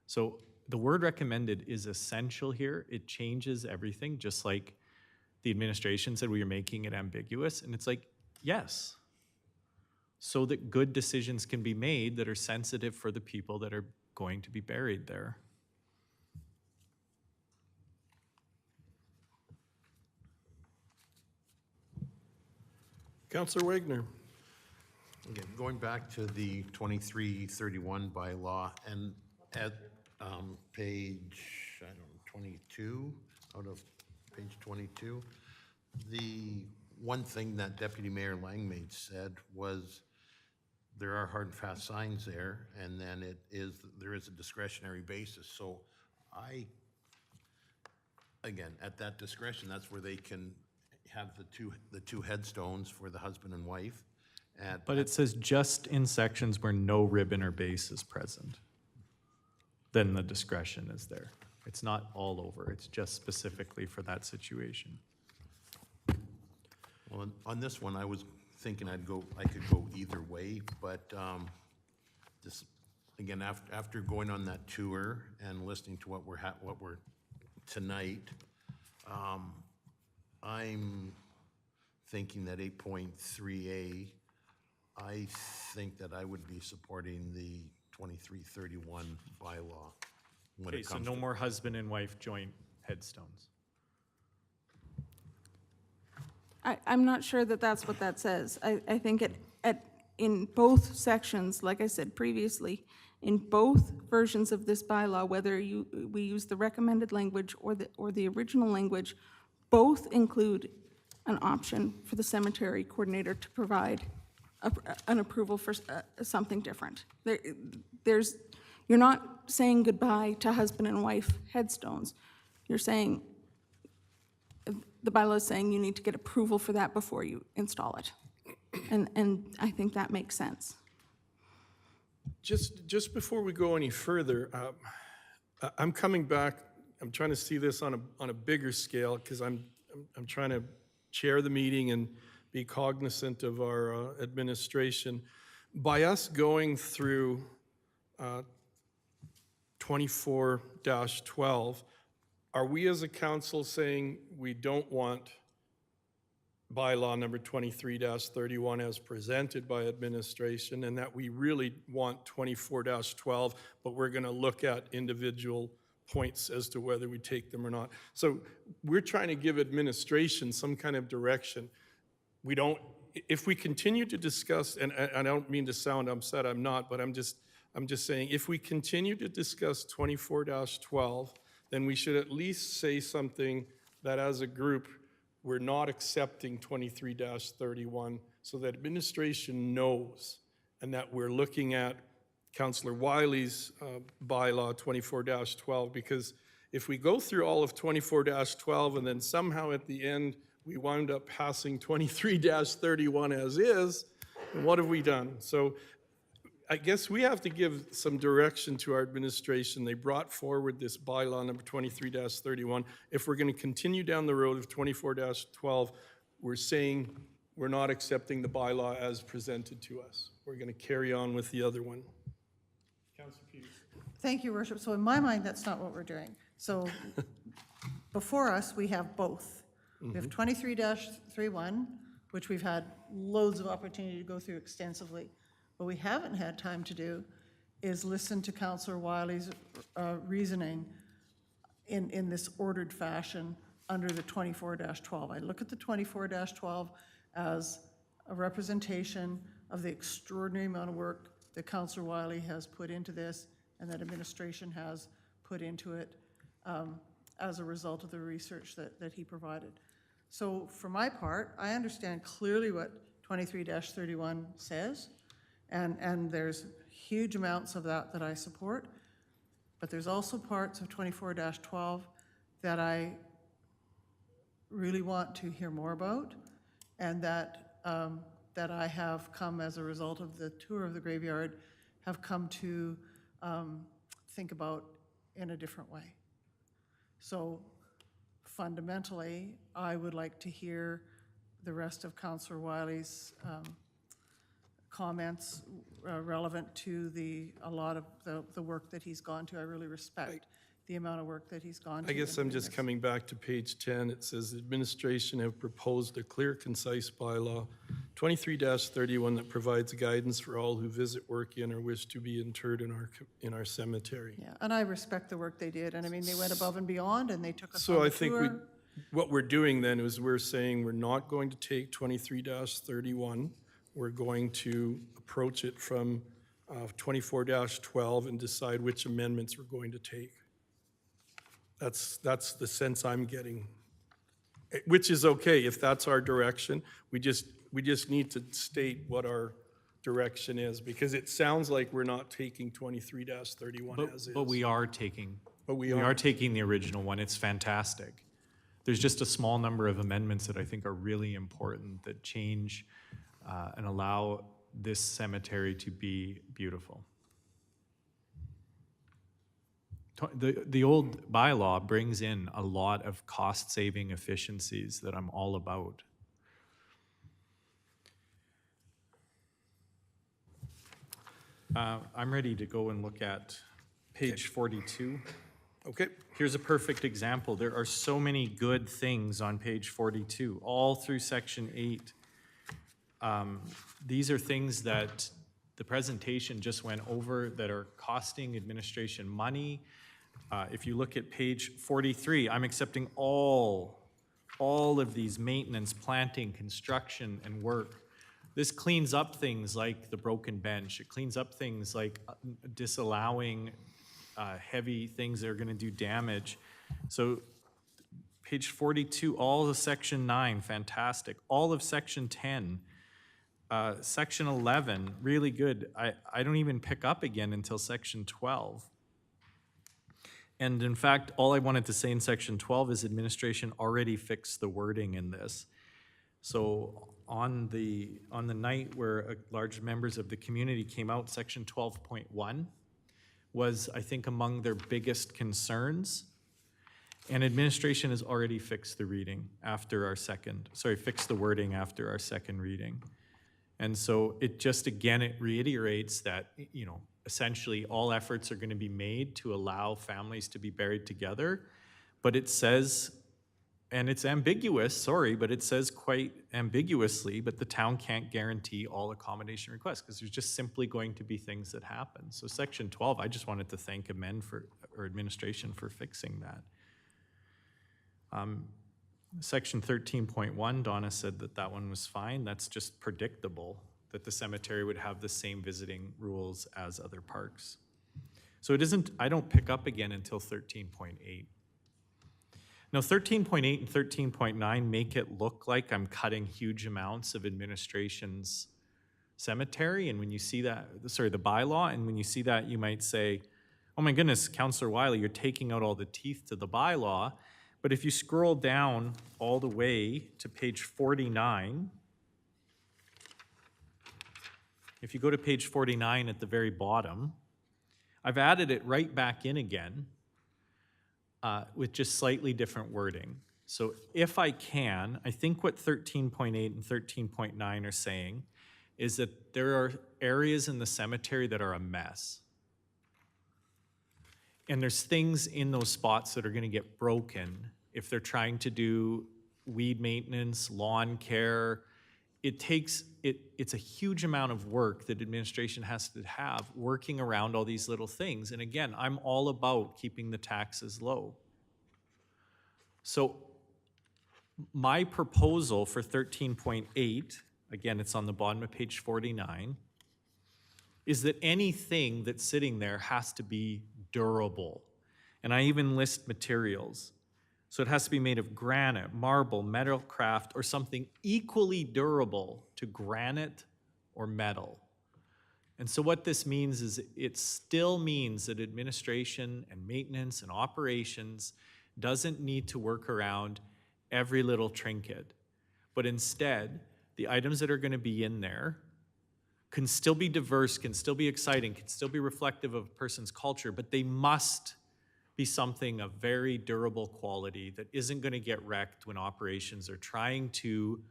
So the word recommended is essential here. It changes everything, just like the administration said we are making it ambiguous. And it's like, yes, so that good decisions can be made that are sensitive for the people that are going to be buried there. Counselor Wagner. Again, going back to the 2331 bylaw, and at page, I don't know, 22, out of page 22, the one thing that Deputy Mayor Langmaid said was there are hard and fast signs there, and then there is a discretionary basis. So again, at that discretion, that's where they can have the two headstones for the husband and wife. But it says just in sections where no ribbon or base is present, then the discretion is there. It's not all over, it's just specifically for that situation. Well, on this one, I was thinking I could go either way, but this, again, after going on that tour and listening to what we're tonight, I'm thinking that 8.3A, I think that I would be supporting the 2331 bylaw when Okay, it so comes no to. more husband and wife joint headstones. I'm not sure that that's what that says. I think in both sections, like I said previously, in both versions of this bylaw, whether we use the recommended language or the original language, both include an option for the cemetery coordinator to provide an approval for something different. You're not saying goodbye to husband and wife headstones. You're saying, the bylaw is saying you need to get approval for that before you install it. And I think that makes sense. Just before we go any further, I'm coming back, I'm trying to see this on a bigger scale because I'm trying to chair the meeting and be cognizant of our administration. By us going through 24-12, are we as a council saying we don't want bylaw number 23-31 as presented by administration, and that we really want 24-12, but we're going to look at individual points as to whether we take them or not? So we're trying to give administration some kind of direction. We don't, if we continue to discuss, and I don't mean to sound upset, I'm not, but I'm just saying, if we continue to discuss 24-12, then we should at least say something that as a group, we're not accepting 23-31, so that administration knows, and that we're looking at Councillor Wiley's bylaw 24-12, because if we go through all of 24-12 and then somehow at the end we wound up passing 23-31 as is, then what have we done? So I guess we have to give some direction to our administration. They brought forward this bylaw number 23-31. If we're going to continue down the road of 24-12, we're saying we're not accepting the bylaw as presented to us. We're going to carry on with the other one. Councillor Peters. Thank you, Worship. So in my mind, that's not what we're doing. So before us, we have both. We have 23-31, which we've had loads of opportunity to go through extensively. What we haven't had time to do is listen to Councillor Wiley's reasoning in this ordered fashion under the 24-12. I look at the 24-12 as a representation of the extraordinary amount of work that Councillor Wiley has put into this and that administration has put into it as a result of the research that he provided. So for my part, I understand clearly what 23-31 says, and there's huge amounts of that I support, but there's also parts of 24-12 that I really want to hear more about, and that I have come, as a result of the tour of the graveyard, have come to think about in a different way. So fundamentally, I would like to hear the rest of Councillor Wiley's comments relevant to a lot of the work that he's gone to. I really respect the amount of work that he's gone to. I guess I'm just coming back to page 10. It says, administration have proposed a clear, concise bylaw, 23-31, that provides guidance for all who visit, work in, or wish to be interred in our cemetery. Yeah, and I respect the work they did, and I mean, they went above and beyond, and they took us on So the I think tour. what we're doing then is we're saying we're not going to take 23-31. We're going to approach it from 24-12 and decide which amendments we're going to take. That's the sense I'm getting, which is okay if that's our direction. We just need to state what our direction is, because it sounds like we're not taking 23-31 as is. But we are taking, But we are taking the original one. It's fantastic. There's just a small number of amendments that I think are really important that change and allow this cemetery to be beautiful. The old bylaw brings in a lot of cost-saving efficiencies that I'm all about. I'm ready to go and look at page 42. Okay. Here's a perfect example. There are so many good things on page 42, all through section 8. These are things that the presentation just went over that are costing administration money. If you look at page 43, I'm accepting all of these maintenance, planting, construction, and work. This cleans up things like the broken bench. It cleans up things like disallowing heavy things that are going to do damage. So page 42, all of section 9, fantastic. All of section 10. Section 11, really good. I don't even pick up again until section 12. And in fact, all I wanted to say in section 12 is administration already fixed the wording in this. So on the night where large members of the community came out, section 12.1 was, I think, among their biggest concerns. And administration has already fixed the reading after our fixed the wording after our second reading. And so it just, again, it reiterates that, essentially all efforts are going to be made to allow families to be buried together. But it says, and it's ambiguous, but it says quite ambiguously, but the town can't guarantee all accommodation requests because there's just simply going to be things that happen. So section 12, I just wanted to thank administration for fixing that. Section 13.1, Donna said that one was fine. That's just predictable that the cemetery would have the same visiting rules as other parks. So it isn't, I don't pick up again until 13.8. Now 13.8 and 13.9 make it look like I'm cutting huge amounts of administration's cemetery. And when you see that, the bylaw, and when you see that, you might say, oh my goodness, Councillor Wiley, you're taking out all the teeth to the bylaw. But if you scroll down all the way to page 49, if you go to page 49 at the very bottom, I've added it right back in again with just slightly different wording. So if I can, I think what 13.8 and 13.9 are saying is that there are areas in the cemetery that are a mess. And there's things in those spots that are going to get broken if they're trying to do weed maintenance, lawn care. It's a huge amount of work that administration has to have working around all these little things. And again, I'm all about keeping the taxes low. So my proposal for 13.8, again, it's on the bottom of page 49, is that anything that's sitting there has to be durable. And I even list materials. So it has to be made of granite, marble, metal craft, or something equally durable to granite or metal. And so what this means is it still means that administration and maintenance and operations doesn't need to work around every little trinket. But instead, the items that are going to be in there can still be diverse, can still be exciting, can still be reflective of a person's culture, but they must be something of very durable quality that isn't going to get wrecked when operations are trying to,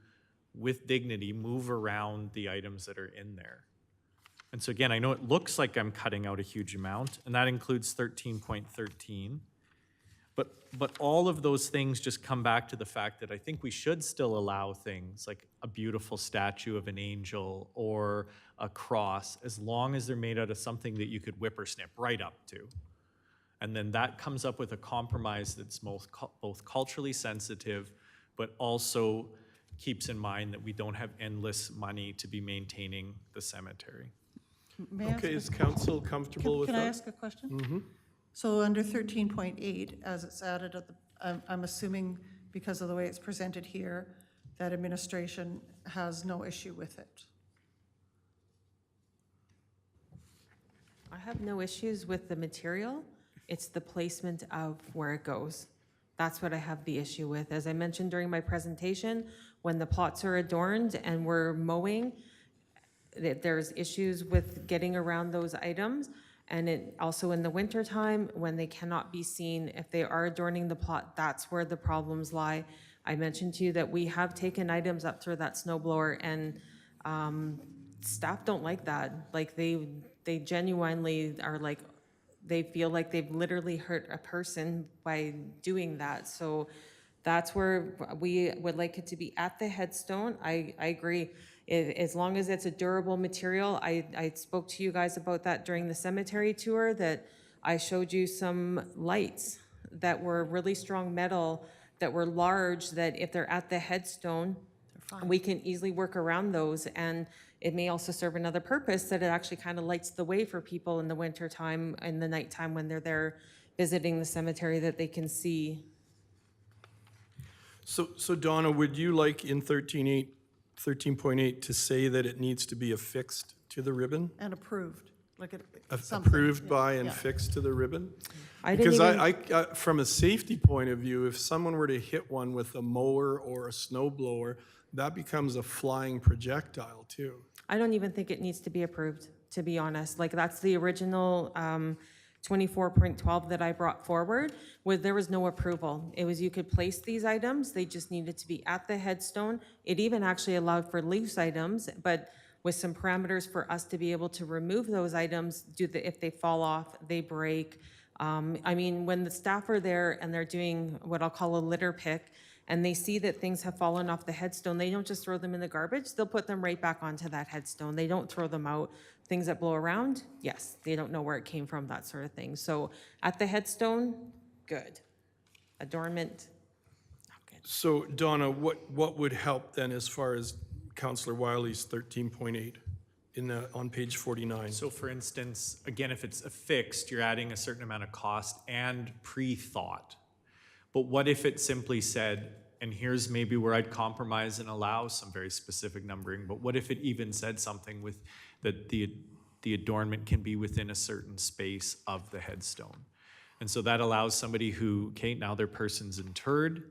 with dignity, move around the items that are in there. And so again, I know it looks like I'm cutting out a huge amount, and that includes 13.13. But all of those things just come back to the fact that I think we should still allow things like a beautiful statue of an angel or a cross, as long as they're made out of something that you could whippersnip right up to. And then that comes up with a compromise that's both culturally sensitive, but also keeps in mind that we don't have endless money to be maintaining the cemetery. May I ask Okay, a- is council comfortable with Can I that? ask a question? So under 13.8, as it's added at the, I'm assuming because of the way it's presented here, that administration has no issue with it. I have no issues with the material. It's the placement of where it goes. That's what I have the issue with. As I mentioned during my presentation, when the plots are adorned and we're mowing, there's issues with getting around those items. And it also in the wintertime, when they cannot be seen, if they are adorning the plot, that's where the problems lie. I mentioned to you that we have taken items up through that snow blower, and staff don't like that. Like they genuinely are like, they feel like they've literally hurt a person by doing that. So that's where we would like it to be at the headstone. I agree. As long as it's a durable material, I spoke to you guys about that during the cemetery tour, that I showed you some lights that were really strong metal, that were large, that if they're at the headstone, we can easily work around those. And it may also serve another purpose, that it actually kind of lights the way for people in the wintertime and the nighttime when they're there visiting the cemetery, that they can see. So Donna, would you like in 13.8 to say that it needs to be affixed to the ribbon? And approved, like it. something, Approved yeah, by and yeah. fixed to the ribbon? I didn't Because even, from a safety point of view, if someone were to hit one with a mower or a snow blower, that becomes a flying projectile too. I don't even think it needs to be approved, to be honest. Like, that's the original 24.12 that I brought forward, where there was no approval. It was, you could place these items, they just needed to be at the headstone. It even actually allowed for loose items, but with some parameters for us to be able to remove those items, if they fall off, they break. I mean, when the staff are there and they're doing what I'll call a litter pick, and they see that things have fallen off the headstone, they don't just throw them in the garbage, they'll put them right back onto that headstone. They don't throw them out. Things that blow around, yes, they don't know where it came from, that sort of thing. So at the headstone, good. Adornment, not good. So Donna, what would help then as far as Councillor Wiley's 13.8 on page 49? So for instance, again, if it's affixed, you're adding a certain amount of cost and pre-thought. But what if it simply said, and here's maybe where I'd compromise and allow some very specific numbering, but what if it even said something with that the adornment can be within a certain space of the headstone? And so that allows somebody who, okay, now their person's interred,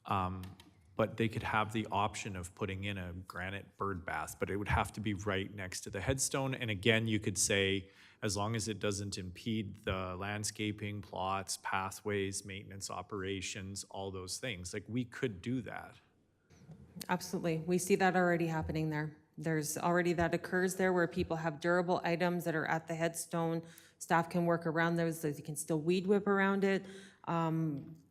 but they could have the option of putting in a granite bird bath, but it would have to be right next to the headstone. And again, you could say, as long as it doesn't impede the landscaping, plots, pathways, maintenance operations, all those things. Like, we could do that. Absolutely. We see that already happening there. There's already that occurs there where people have durable items that are at the headstone. Staff can work around those, so you can still weed whip around it.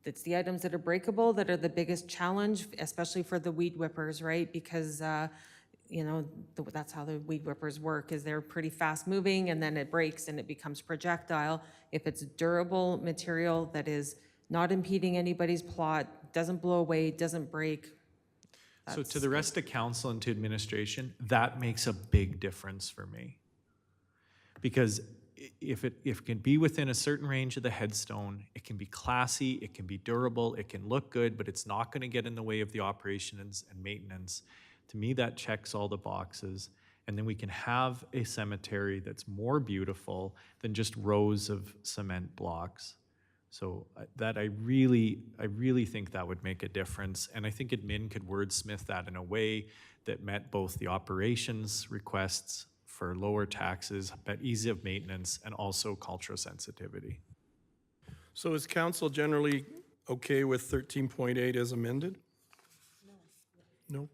It's the items that are breakable that are the biggest challenge, especially for the weed whippers, right? Because you know, that's how the weed whippers work, is they're pretty fast moving and then it breaks and it becomes projectile. If it's durable material that is not impeding anybody's plot, doesn't blow away, doesn't break. So to the rest of council and to administration, that makes a big difference for me. Because if it can be within a certain range of the headstone, it can be classy, it can be durable, it can look good, but it's not going to get in the way of the operations and maintenance. To me, that checks all the boxes. And then we can have a cemetery that's more beautiful than just rows of cement blocks. So that I really think that would make a difference. And I think admin could wordsmith that in a way that met both the operations requests for lower taxes, but ease of maintenance, and also cultural sensitivity. So is council generally okay with 13.8 as amended? No?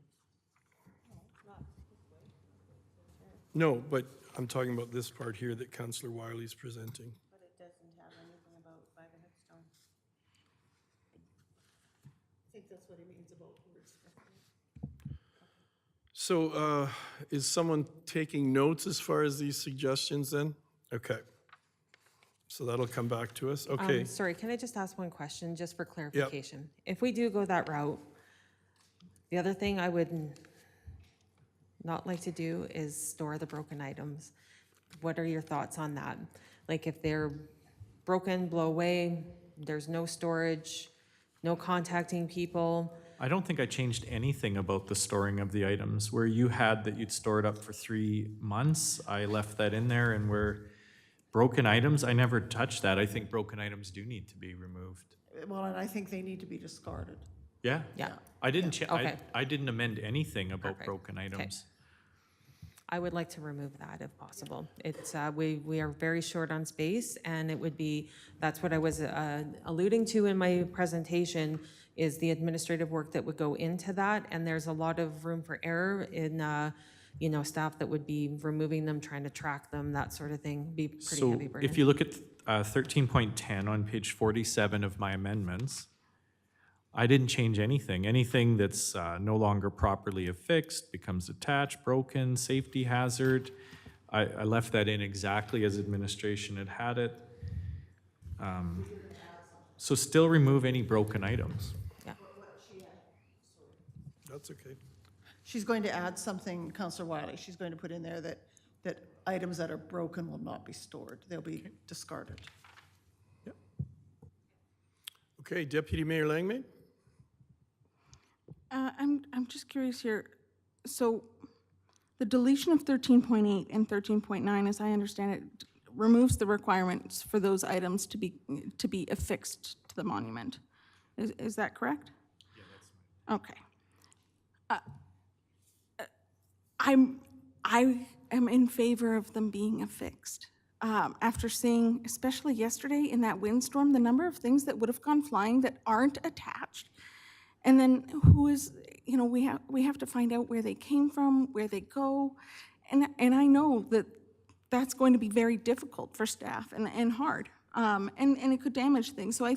No, but I'm talking about this part here that Councillor Wiley's presenting. But it doesn't have anything about by the headstone. I think that's what he means about wordsmithing. So is someone taking notes as far as these suggestions then? Okay. So that'll come back to us. Okay. Sorry, can I just ask one question, just for clarification? If we do go that route, the other thing I would not like to do is store the broken items. What are your thoughts on that? Like if they're broken, blow away, there's no storage, no contacting people. I don't think I changed anything about the storing of the items. Where you had that you'd store it up for 3 months, I left that in there, and where broken items, I never touched that. I think broken items do need to be removed. Well, and I think they need to be discarded. Yeah? Yeah. I didn't, Okay. I didn't amend anything about Perfect. broken items. I would like to remove that if possible. It's, we are very short on space, and it would be, that's what I was alluding to in my presentation, is the administrative work that would go into that, and there's a lot of room for error in, you know, staff that would be removing them, trying to track them, that sort of thing, be pretty So heavy burden. if you look at 13.10 on page 47 of my amendments, I didn't change anything. Anything that's no longer properly affixed becomes attached, broken, safety hazard. I left that in exactly as administration had it. So still remove any broken items. Yeah. That's okay. She's going to add something, Councillor Wiley, she's going to put in there that items that are broken will not be stored. They'll be discarded. Okay, Deputy Mayor Langmaid? I'm just curious here. So the deletion of 13.8 and 13.9, as I understand it, removes the requirements for those items to be affixed to the monument. Is that correct? Yeah, that's right. Okay. I am in favor of them being affixed. After seeing, especially yesterday in that windstorm, the number of things that would have gone flying that aren't attached. And then who is, you know, we have to find out where they came from, where they go. And I know that that's going to be very difficult for staff and hard. And it could damage things. So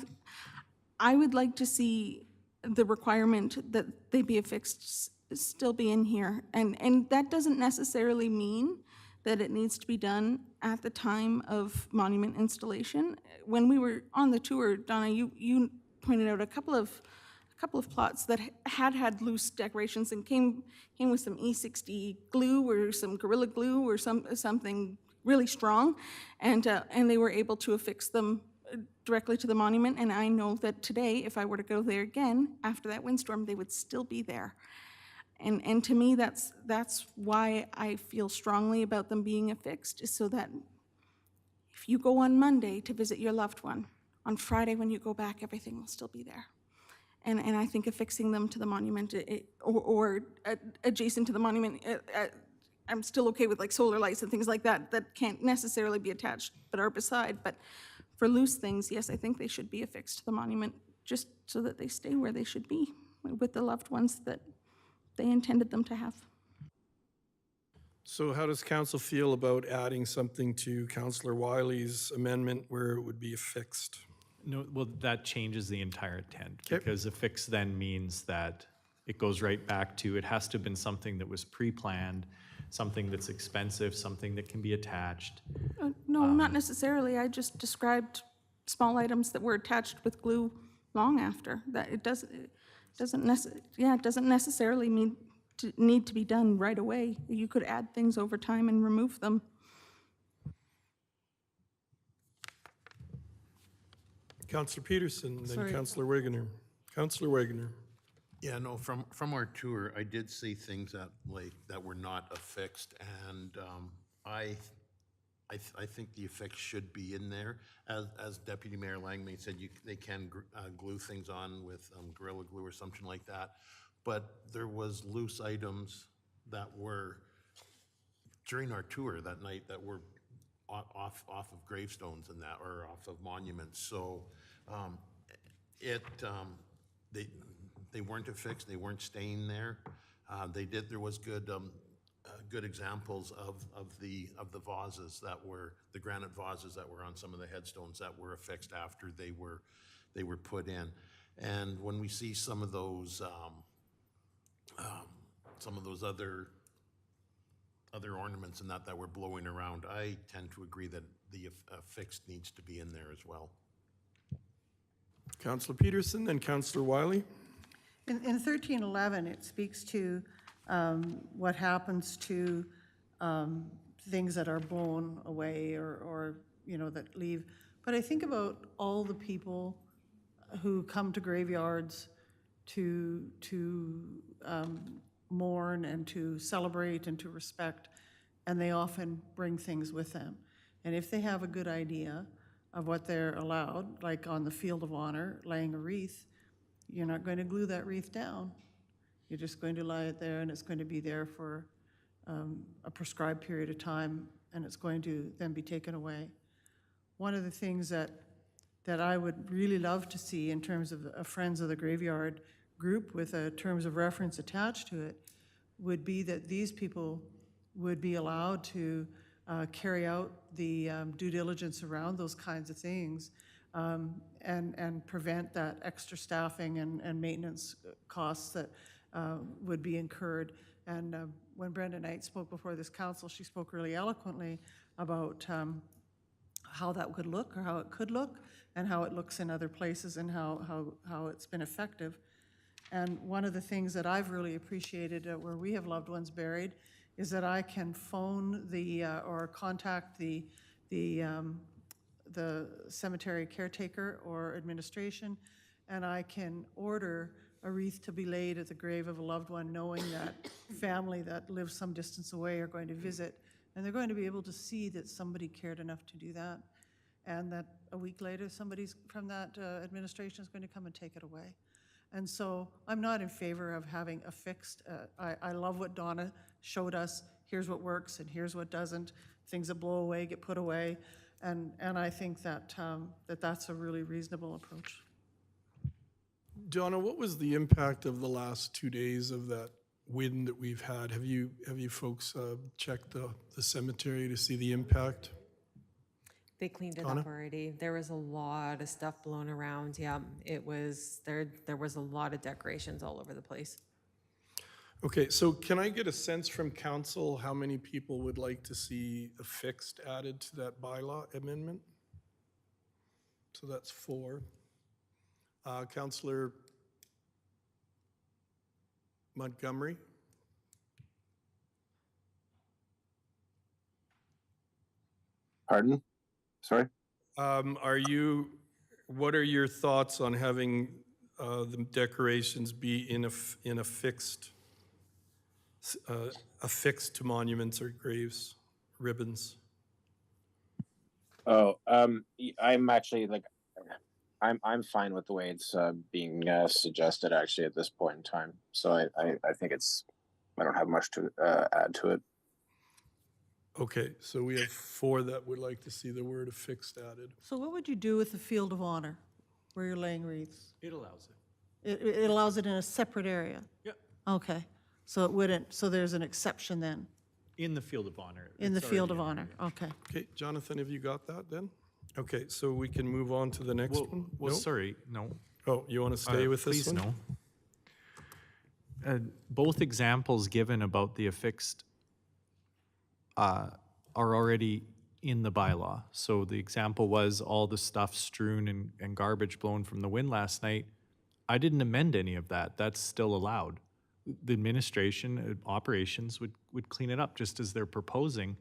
I would like to see the requirement that they be affixed still be in here. And that doesn't necessarily mean that it needs to be done at the time of monument installation. When we were on the tour, Donna, you pointed out a couple of plots that had loose decorations and came with some E60 glue or some Gorilla Glue or something really strong, and they were able to affix them directly to the monument. And I know that today, if I were to go there again after that windstorm, they would still be there. And to me, that's why I feel strongly about them being affixed, is so that if you go on Monday to visit your loved one, on Friday when you go back, everything will still be there. And I think affixing them to the monument or adjacent to the monument, I'm still okay with like solar lights and things like that that can't necessarily be attached but are beside. But for loose things, yes, I think they should be affixed to the monument just so that they stay where they should be with the loved ones that they intended them to have. So how does council feel about adding something to Councillor Wiley's amendment where it would be affixed? No, well, that changes the entire intent, because affix then means that it goes right back to, it has to have been something that was pre-planned, something that's expensive, something that can be attached. No, not necessarily. I just described small items that were attached with glue long after. That it doesn't necessarily need to be done right away. You could add things over time and remove them. Councillor Peterson, then Sorry. Councillor Wagoner. Councillor Wagoner. Yeah, no, from our tour, I did see things that were not affixed, and I think the affix should be in there. As Deputy Mayor Langmaid said, they can glue things on with Gorilla Glue or something like that, but there was loose items that were, during our tour that night, that were off of gravestones and that, or off of monuments, so they weren't affixed, they weren't staying there. There was good examples of the vases that were, the granite vases that were on some of the headstones that were affixed after they were put in. And when we see some of those other ornaments and that were blowing around, I tend to agree that the affixed needs to be in there as well. Councillor Peterson, then Councillor Wiley. In 1311, it speaks to what happens to things that are blown away or that leave. But I think about all the people who come to graveyards to mourn and to celebrate and to respect, and they often bring things with them. And if they have a good idea of what they're allowed, like on the Field of Honor, laying a wreath, you're not going to glue that wreath down. You're just going to lie it there, and it's going to be there for a prescribed period of time, and it's going to then be taken away. One of the things that I would really love to see in terms of a Friends of the Graveyard group with a terms of reference attached to it would be that these people would be allowed to carry out the due diligence around those kinds of things, and prevent that extra staffing and maintenance costs that would be incurred. And when Brenda Knight spoke before this council, she spoke really eloquently about how that would look, or how it could look, and how it looks in other places, and how it's been effective. And one of the things that I've really appreciated where we have loved ones buried is that I can phone or contact the cemetery caretaker or administration, and I can order a wreath to be laid at the grave of a loved one, knowing that family that lives some distance away are going to visit, and they're going to be able to see that somebody cared enough to do that, and that a week later somebody from that administration is going to come and take it away. And so I'm not in favor of having a fixed, I love what Donna showed us, here's what works and here's what doesn't, things that blow away get put away, and I think that that's a really reasonable approach. Donna, what was the impact of the last 2 days of that wind that we've had? Have you folks checked the cemetery to see the impact? They cleaned it Donna? up already. There was a lot of stuff blown around. Yeah, it was, there was a lot of decorations all over the place. Okay, so can I get a sense from council how many people would like to see a fixed added to that bylaw amendment? So that's 4. Councillor Montgomery? Pardon? Sorry? What are your thoughts on having the decorations be affixed to monuments or graves, ribbons? Oh, I'm actually I'm fine with the way it's being suggested actually at this point in time. So I think I don't have much to add to it. Okay, so we have 4 that would like to see the word affixed added. So what would you do with the Field of Honor, where you're laying wreaths? It allows it. It allows it in a separate area? Yep. Okay, so it wouldn't, so there's an exception then, In the Field of Honor. in the It's Field already of in there. Honor, okay. Okay, Jonathan, have you got that then? Okay, so we can move on to the next Well, one? well, No? sorry, no. Oh, you want to stay with this Please, one? no. Both examples given about the affixed are already in the bylaw. So the example was all the stuff strewn and garbage blown from the wind last night. I didn't amend any of that. That's still allowed. The administration, operations would clean it up just as they're proposing.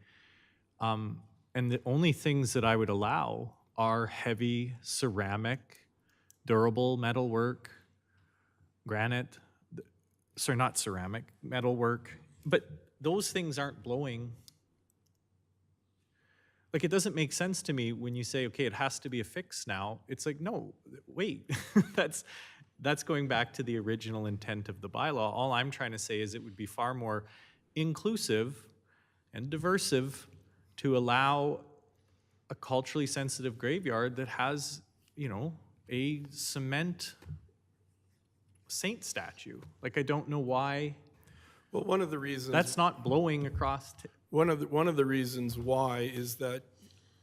And the only things that I would allow are heavy ceramic, durable metalwork, granite, sorry, not ceramic, metalwork, but those things aren't blowing. Like, it doesn't make sense to me when you say, okay, it has to be affixed now. It's like, no, wait, that's going back to the original intent of the bylaw. All I'm trying to say is it would be far more inclusive and diversive to allow a culturally sensitive graveyard that has, you know, a cement saint statue. Like, I don't know why Well, one of the reasons. that's not blowing across. One of the reasons why is that,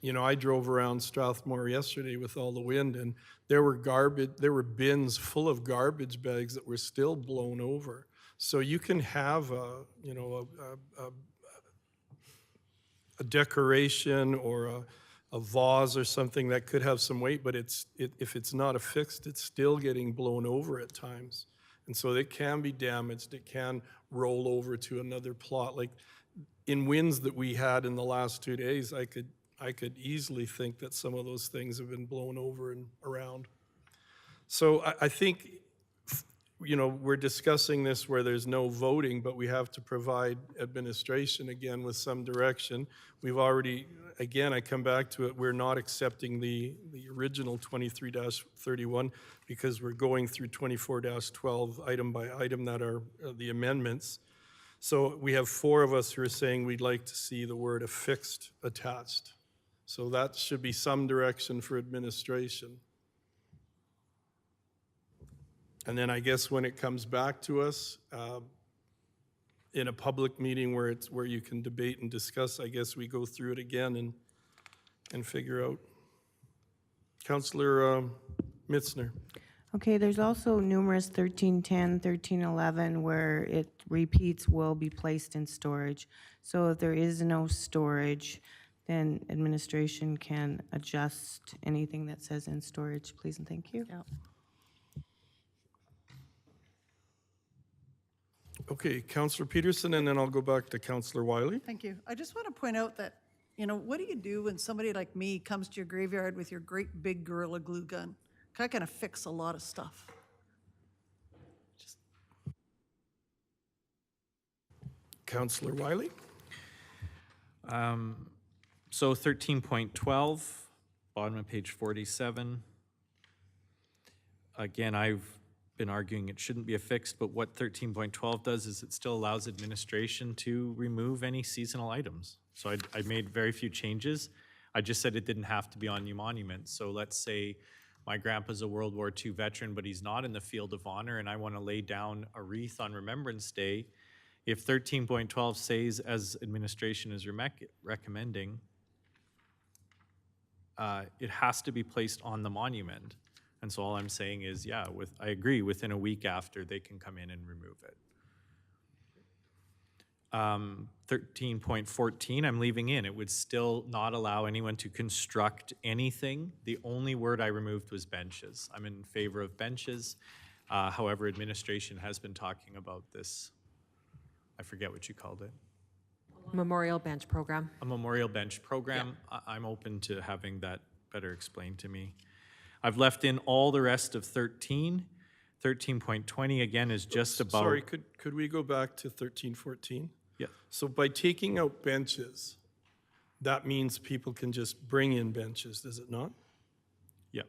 you know, I drove around Strathmore yesterday with all the wind, and there were bins full of garbage bags that were still blown over. So you can have a decoration or a vase or something that could have some weight, but if it's not affixed, it's still getting blown over at times. And so it can be damaged. It can roll over to another plot. Like, in winds that we had in the last 2 days, I could easily think that some of those things have been blown over and around. So I think, you know, we're discussing this where there's no voting, but we have to provide administration again with some direction. We've already, again, I come back to it, we're not accepting the original 23-31 because we're going through 24-12 item by item that are the amendments. So we have 4 of us who are saying we'd like to see the word affixed attached. So that should be some direction for administration. And then I guess when it comes back to us in a public meeting where you can debate and discuss, I guess we go through it again and figure out. Councillor Mitzner. Okay, there's also numerous 1310, 1311, where it repeats will be placed in storage. So if there is no storage, then administration can adjust anything that says in storage, please and thank you. Okay, Councillor Peterson, and then I'll go back to Councillor Wiley. Thank you. I just want to point out that, you know, what do you do when somebody like me comes to your graveyard with your great big Gorilla Glue gun? I can fix a lot of stuff. Councillor Wiley. So 13.12, bottom of page 47. Again, I've been arguing it shouldn't be affixed, but what 13.12 does is it still allows administration to remove any seasonal items. So I made very few changes. I just said it didn't have to be on new monuments. So let's say my grandpa's a World War II veteran, but he's not in the Field of Honor, and I want to lay down a wreath on Remembrance Day. If 13.12 says, as administration is recommending, it has to be placed on the monument. And so all I'm saying is, yeah, I agree, within a week after, they can come in and remove it. 13.14, I'm leaving in. It would still not allow anyone to construct anything. The only word I removed was benches. I'm in favor of benches. However, administration has been talking about this, I forget what you called it. Memorial bench program. A memorial bench program. I'm open to having that better explained to me. I've left in all the rest of 13. 13.20 again is just about. Sorry, could we go back to 1314? Yeah. So by taking out benches, that means people can just bring in benches, does it not? Yeah.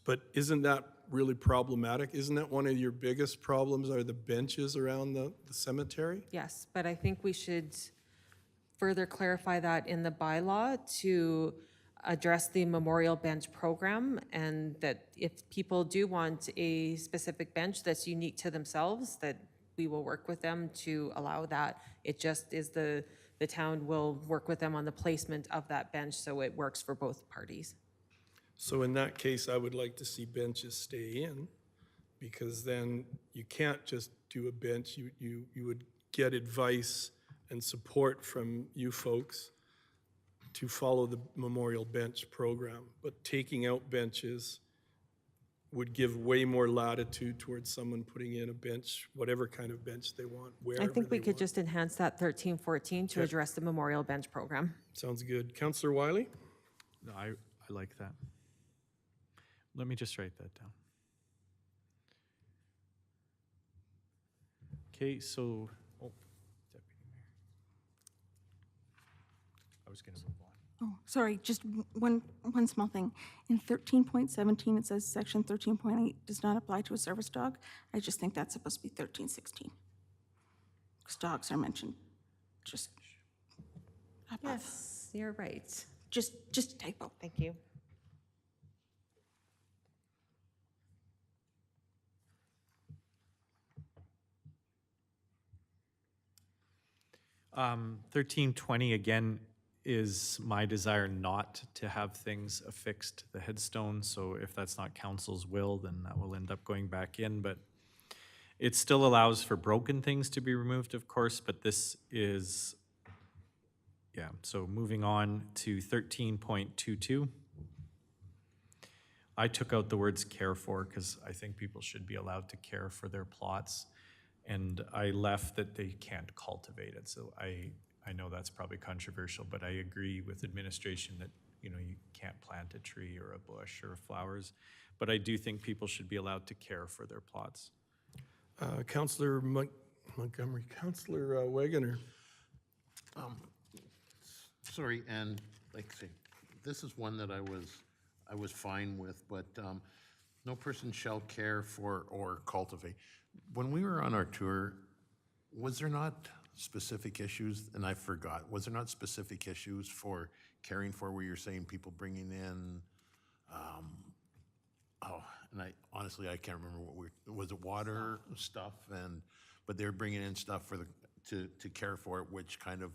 But isn't that really problematic? Isn't that one of your biggest problems, are the benches around the cemetery? Yes, but I think we should further clarify that in the bylaw to address the memorial bench program, and that if people do want a specific bench that's unique to themselves, that we will work with them to allow that. It just is the town will work with them on the placement of that bench so it works for both parties. So in that case, I would like to see benches stay in, because then you can't just do a bench. You would get advice and support from you folks to follow the memorial bench program. But taking out benches would give way more latitude towards someone putting in a bench, whatever kind of bench they want, wherever I think we they could want. just enhance that 1314 to address the memorial bench program. Sounds good. Councillor Wiley? No, I like that. let me just write that down. Okay, so, oh, Deputy Mayor. I was gonna move on. Oh, sorry, just one small thing. In 13.17, it says section 13.8 does not apply to a service dog. I just think that's supposed to be 13.16. Because dogs are mentioned just above. Yes, you're right. Just a typo. Thank you. Um, 1320, again, is my desire not to have things affixed to the headstone, so if that's not council's will, then that will end up going back in, but it still allows for broken things to be removed, of course, but this is, yeah, so moving on to 13.22. I took out the words care for, because I think people should be allowed to care for their plots, and I left that they can't cultivate it, so I know that's probably controversial, but I agree with administration that, you know, you can't plant a tree or a bush or flowers, but I do think people should be allowed to care for their plots. Councillor Montgomery, Councillor Wagoner. Sorry, and like I say, this is one that I was fine with, but no person shall care for or cultivate. When we were on our tour, was there not specific issues, and I forgot, was there not specific issues for caring for where you're saying people bringing in, and I honestly, I can't remember was it water stuff, but they were bringing in stuff for to care for it, which kind of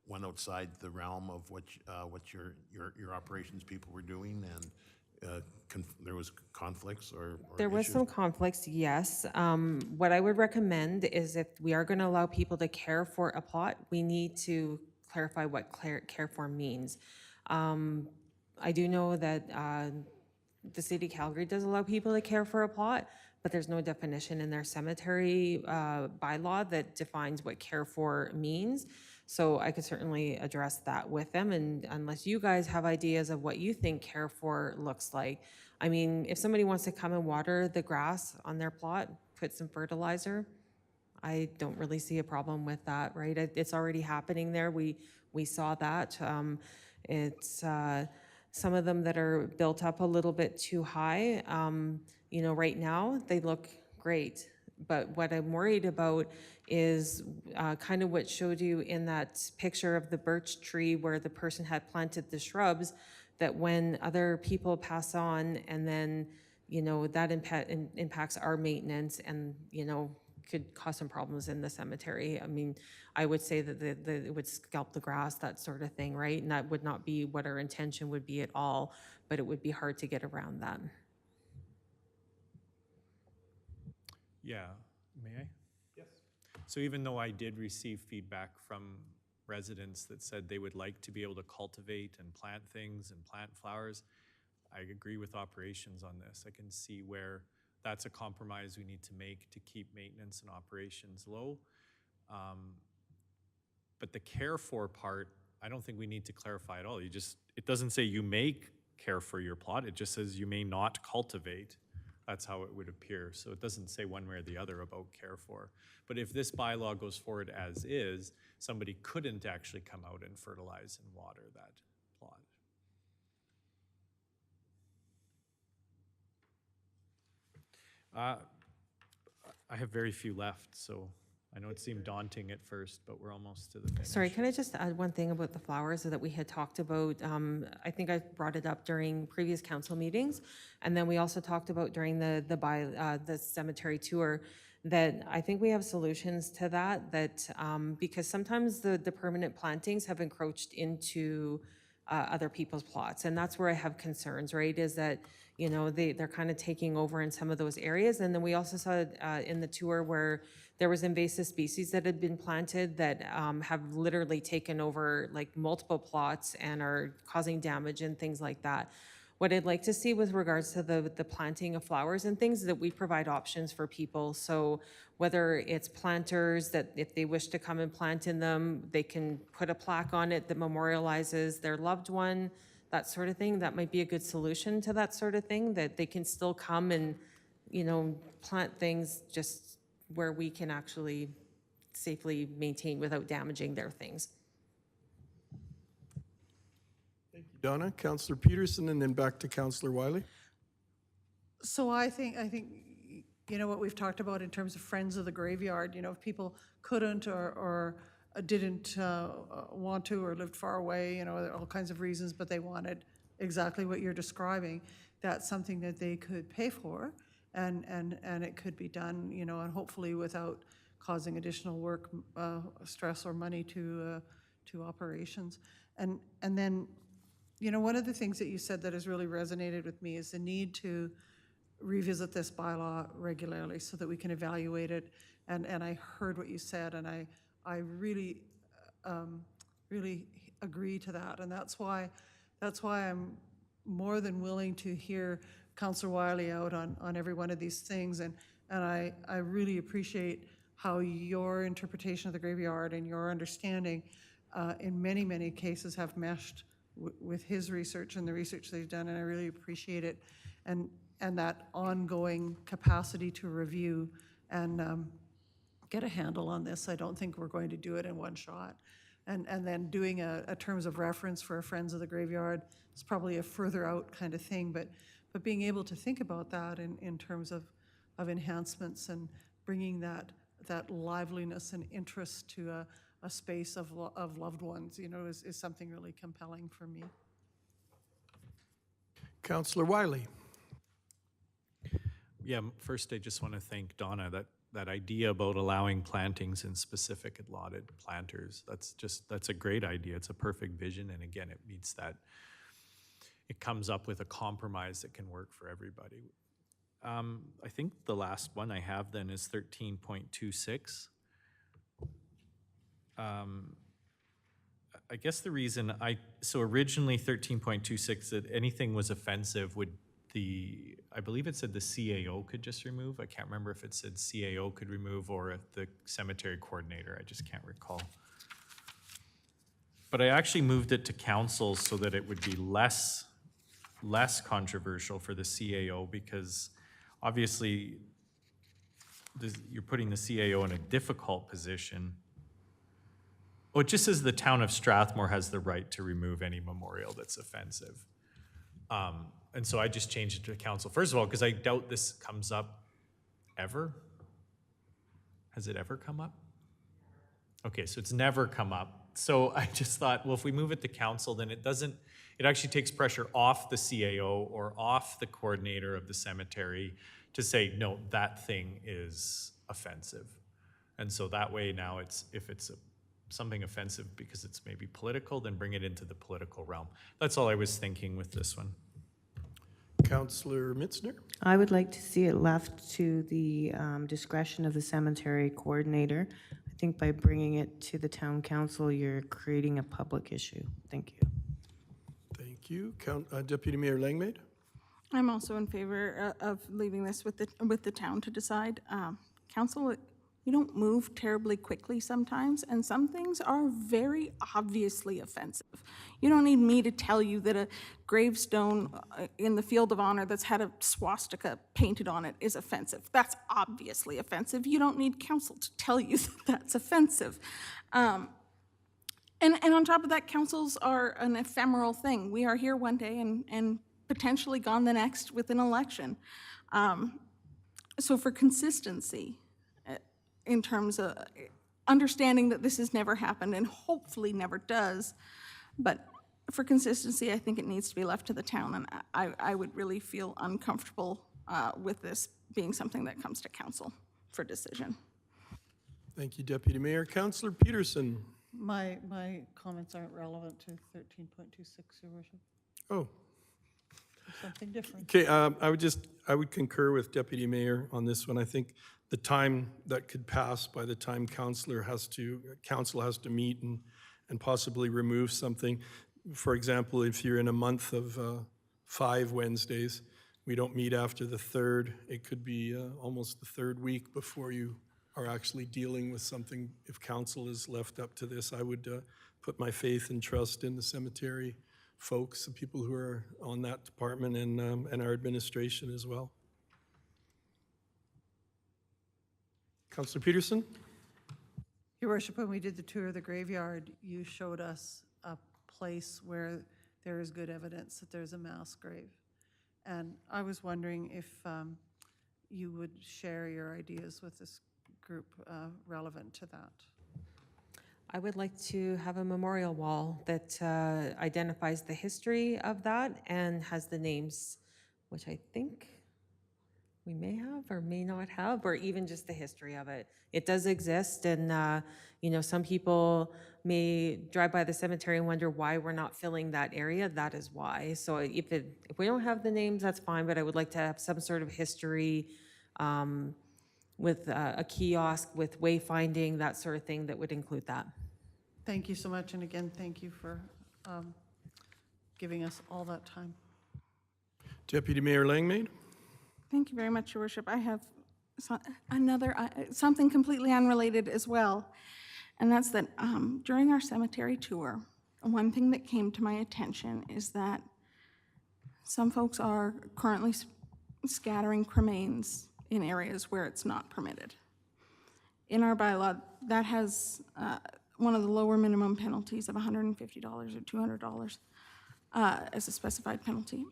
went outside the realm of what your operations people were doing, and there was conflicts or There was issues? some conflicts, yes. What I would recommend is if we are going to allow people to care for a plot, we need to clarify what care for means. I do know that the city of Calgary does allow people to care for a plot, but there's no definition in their cemetery bylaw that defines what care for means. So I could certainly address that with them, and unless you guys have ideas of what you think care for looks like. I mean, if somebody wants to come and water the grass on their plot, put some fertilizer, I don't really see a problem with that, right? It's already happening there. We saw that. It's some of them that are built up a little bit too high. You know, right now they look great. But what I'm worried about is kind of what showed you in that picture of the birch tree where the person had planted the shrubs, that when other people pass on and then, you know, that impacts our maintenance and, you know, could cause some problems in the cemetery. I mean, I would say that it would scalp the grass, that sort of thing, right? And that would not be what our intention would be at all, but it would be hard to get around that. Yeah, may I? Yes. So even though I did receive feedback from residents that said they would like to be able to cultivate and plant things and plant flowers, I agree with operations on this. I can see where that's a compromise we need to make to keep maintenance and operations low. But the care for part, I don't think we need to clarify at all. It doesn't say you may care for your plot, it just says you may not cultivate. That's how it would appear. So it doesn't say one way or the other about care for. But if this bylaw goes forward as is, somebody couldn't actually come out and fertilize and water that plot. I have very few left, so I know it seemed daunting at first, but we're almost to the finish. Sorry, can I just add one thing about the flowers that we had talked about? I think I brought it up during previous council meetings, and then we also talked about during the cemetery tour, that I think we have solutions to that, because sometimes the permanent plantings have encroached into other people's plots, and that's where I have concerns, right, is that, you know, they're kind of taking over in some of those areas. And then we also saw in the tour where there was invasive species that had been planted that have literally taken over like multiple plots and are causing damage and things like that. What I'd like to see with regards to the planting of flowers and things, that we provide options for people. So whether it's planters that if they wish to come and plant in them, they can put a plaque on it that memorializes their loved one, that sort of thing. That might be a good solution to that sort of thing, that they can still come and, you know, plant things just where we can actually safely maintain without damaging their things. Donna, Councillor Peterson, and then back to Councillor Wiley. So I think, you know, what we've talked about in terms of Friends of the Graveyard, you know, if people couldn't or didn't want to or lived far away, you know, there are all kinds of reasons, but they wanted exactly what you're describing, that's something that they could pay for, and it could be done, you know, and hopefully without causing additional work, stress or money to operations. And then, you know, one of the things that you said that has really resonated with me is the need to revisit this bylaw regularly so that we can evaluate it. And I heard what you said, and I really, really agree to that. And that's why I'm more than willing to hear Councillor Wiley out on every one of these things. And I really appreciate how your interpretation of the graveyard and your understanding in many, many cases have meshed with his research and the research they've done, and I really appreciate it. And that ongoing capacity to review and get a handle on this. I don't think we're going to do it in one shot. And then doing a terms of reference for Friends of the Graveyard is probably a further out kind of thing, but being able to think about that in terms of enhancements and bringing that liveliness and interest to a space of loved ones, you know, is something really compelling for me. Councillor Wiley. Yeah, first I just want to thank Donna, that idea about allowing plantings in specific allotted planters. That's a great idea. It's a perfect vision. And again, it meets that, it comes up with a compromise that can work for everybody. I think the last one I have then is 13.26. I guess the reason so originally 13.26, that anything was offensive I believe it said the CAO could just remove. I can't remember if it said CAO could remove or if the cemetery coordinator, I just can't recall. But I actually moved it to council so that it would be less controversial for the CAO, because obviously you're putting the CAO in a difficult position. Oh, it just says the town of Strathmore has the right to remove any memorial that's offensive. And so I just changed it to council. First of all, because I doubt this comes up ever. Has it ever come up? Okay, so it's never come up. So I just thought, well, if we move it to council, then it actually takes pressure off the CAO or off the coordinator of the cemetery to say, no, that thing is offensive. And so that way now if it's something offensive because it's maybe political, then bring it into the political realm. That's all I was thinking with this one. Councillor Mitzner. I would like to see it left to the discretion of the cemetery coordinator. I think by bringing it to the town council, you're creating a public issue. Thank you. Thank you. Deputy Mayor Langmaid. I'm also in favor of leaving this with the town to decide. Council, you don't move terribly quickly sometimes, and some things are very obviously offensive. You don't need me to tell you that a gravestone in the Field of Honor that's had a swastika painted on it is offensive. That's obviously offensive. You don't need council to tell you that that's offensive. And on top of that, councils are an ephemeral thing. We are here one day and potentially gone the next with an election. So for consistency, in terms of understanding that this has never happened and hopefully never does, but for consistency, I think it needs to be left to the town, and I would really feel uncomfortable with this being something that comes to council for decision. Thank you, Deputy Mayor. Councillor Peterson. My comments aren't relevant to 13.26, Your Worship. Oh. Something different. Okay, I would concur with Deputy Mayor on this one. I think the time that could pass by the time council has to meet and possibly remove something. For example, if you're in a month of 5 Wednesdays, we don't meet after the 3rd. It could be almost the 3rd week before you are actually dealing with something. If council is left up to this, I would put my faith and trust in the cemetery folks, the people who are on that department and our administration as well. Councillor Peterson? Your worship, when we did the tour of the graveyard, you showed us a place where there is good evidence that there's a mass grave. And I was wondering if you would share your ideas with this group relevant to that. I would like to have a memorial wall that identifies the history of that and has the names, which I think we may have or may not have, or even just the history of it. It does exist, and you know, some people may drive by the cemetery and wonder why we're not filling that area. That is why. So if we don't have the names, that's fine, but I would like to have some sort of history with a kiosk, with wayfinding, that sort of thing that would include that. Thank you so much, and again, thank you for giving us all that time. Deputy Mayor Langmaid? Thank you very much, Your Worship. I have something completely unrelated as well, and that's that during our cemetery tour, one thing that came to my attention is that some folks are currently scattering cremains in areas where it's not permitted. In our bylaw, that has one of the lower minimum penalties of $150 or $200 as a specified penalty.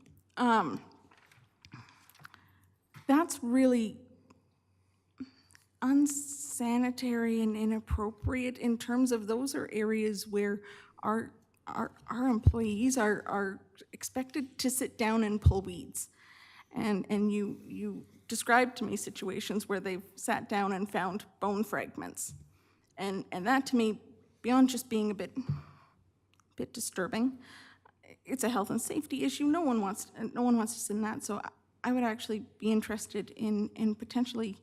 That's really unsanitary and inappropriate in terms of those are areas where our employees are expected to sit down and pull weeds. And you described to me situations where they've sat down and found bone fragments. And that to me, beyond just being a bit disturbing, it's a health and safety issue. No one wants to sit in that. So I would actually be interested in potentially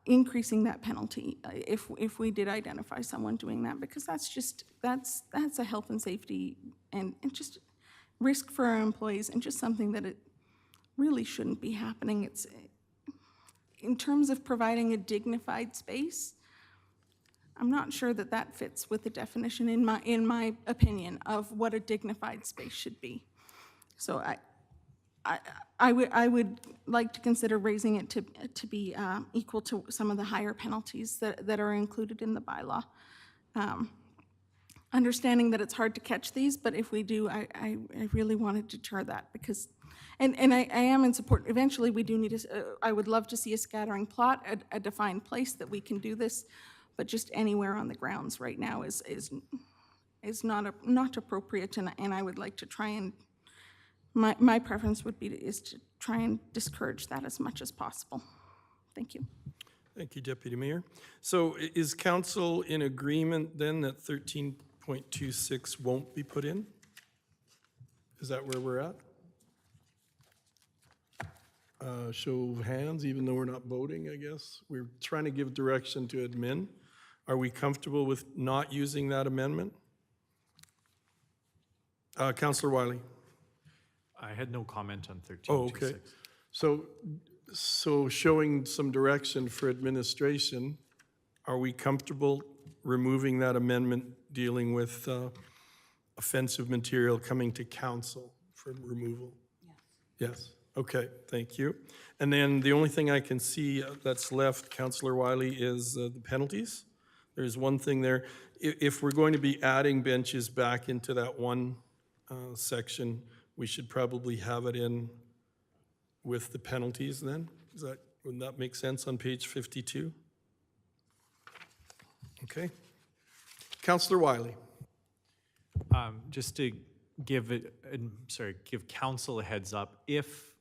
increasing that penalty if we did identify someone doing that, because that's a health and safety and just risk for our employees, and just something that it really shouldn't be happening. It's in terms of providing a dignified space, I'm not sure that that fits with the definition, in my opinion, of what a dignified space should be. So I would like to consider raising it to be equal to some of the higher penalties that are included in the bylaw. Understanding that it's hard to catch these, but if we do, I really want to deter that, because, and I am in support. Eventually, we do need I would love to see a scattering plot, a defined place that we can do this, but just anywhere on the grounds right now is not appropriate, and I would like to try and, my preference would be is to try and discourage that as much as possible. Thank you. Thank you, Deputy Mayor. So is council in agreement then that 13.26 won't be put in? Is that where we're at? Show of hands, even though we're not voting, I guess. We're trying to give direction to admin. Are we comfortable with not using that amendment? Councillor Wiley. I had no comment on 13.26. Oh, okay. So showing some direction for administration, are we comfortable removing that amendment dealing with offensive material coming to council for removal? Yes. Yes, okay, thank you. And then the only thing I can see that's left, Councillor Wiley, is the penalties. There's one thing there. If we're going to be adding benches back into that one section, we should probably have it in with the penalties then? Wouldn't that make sense on page 52? Okay. Councillor Wiley. Just to give council a heads up, if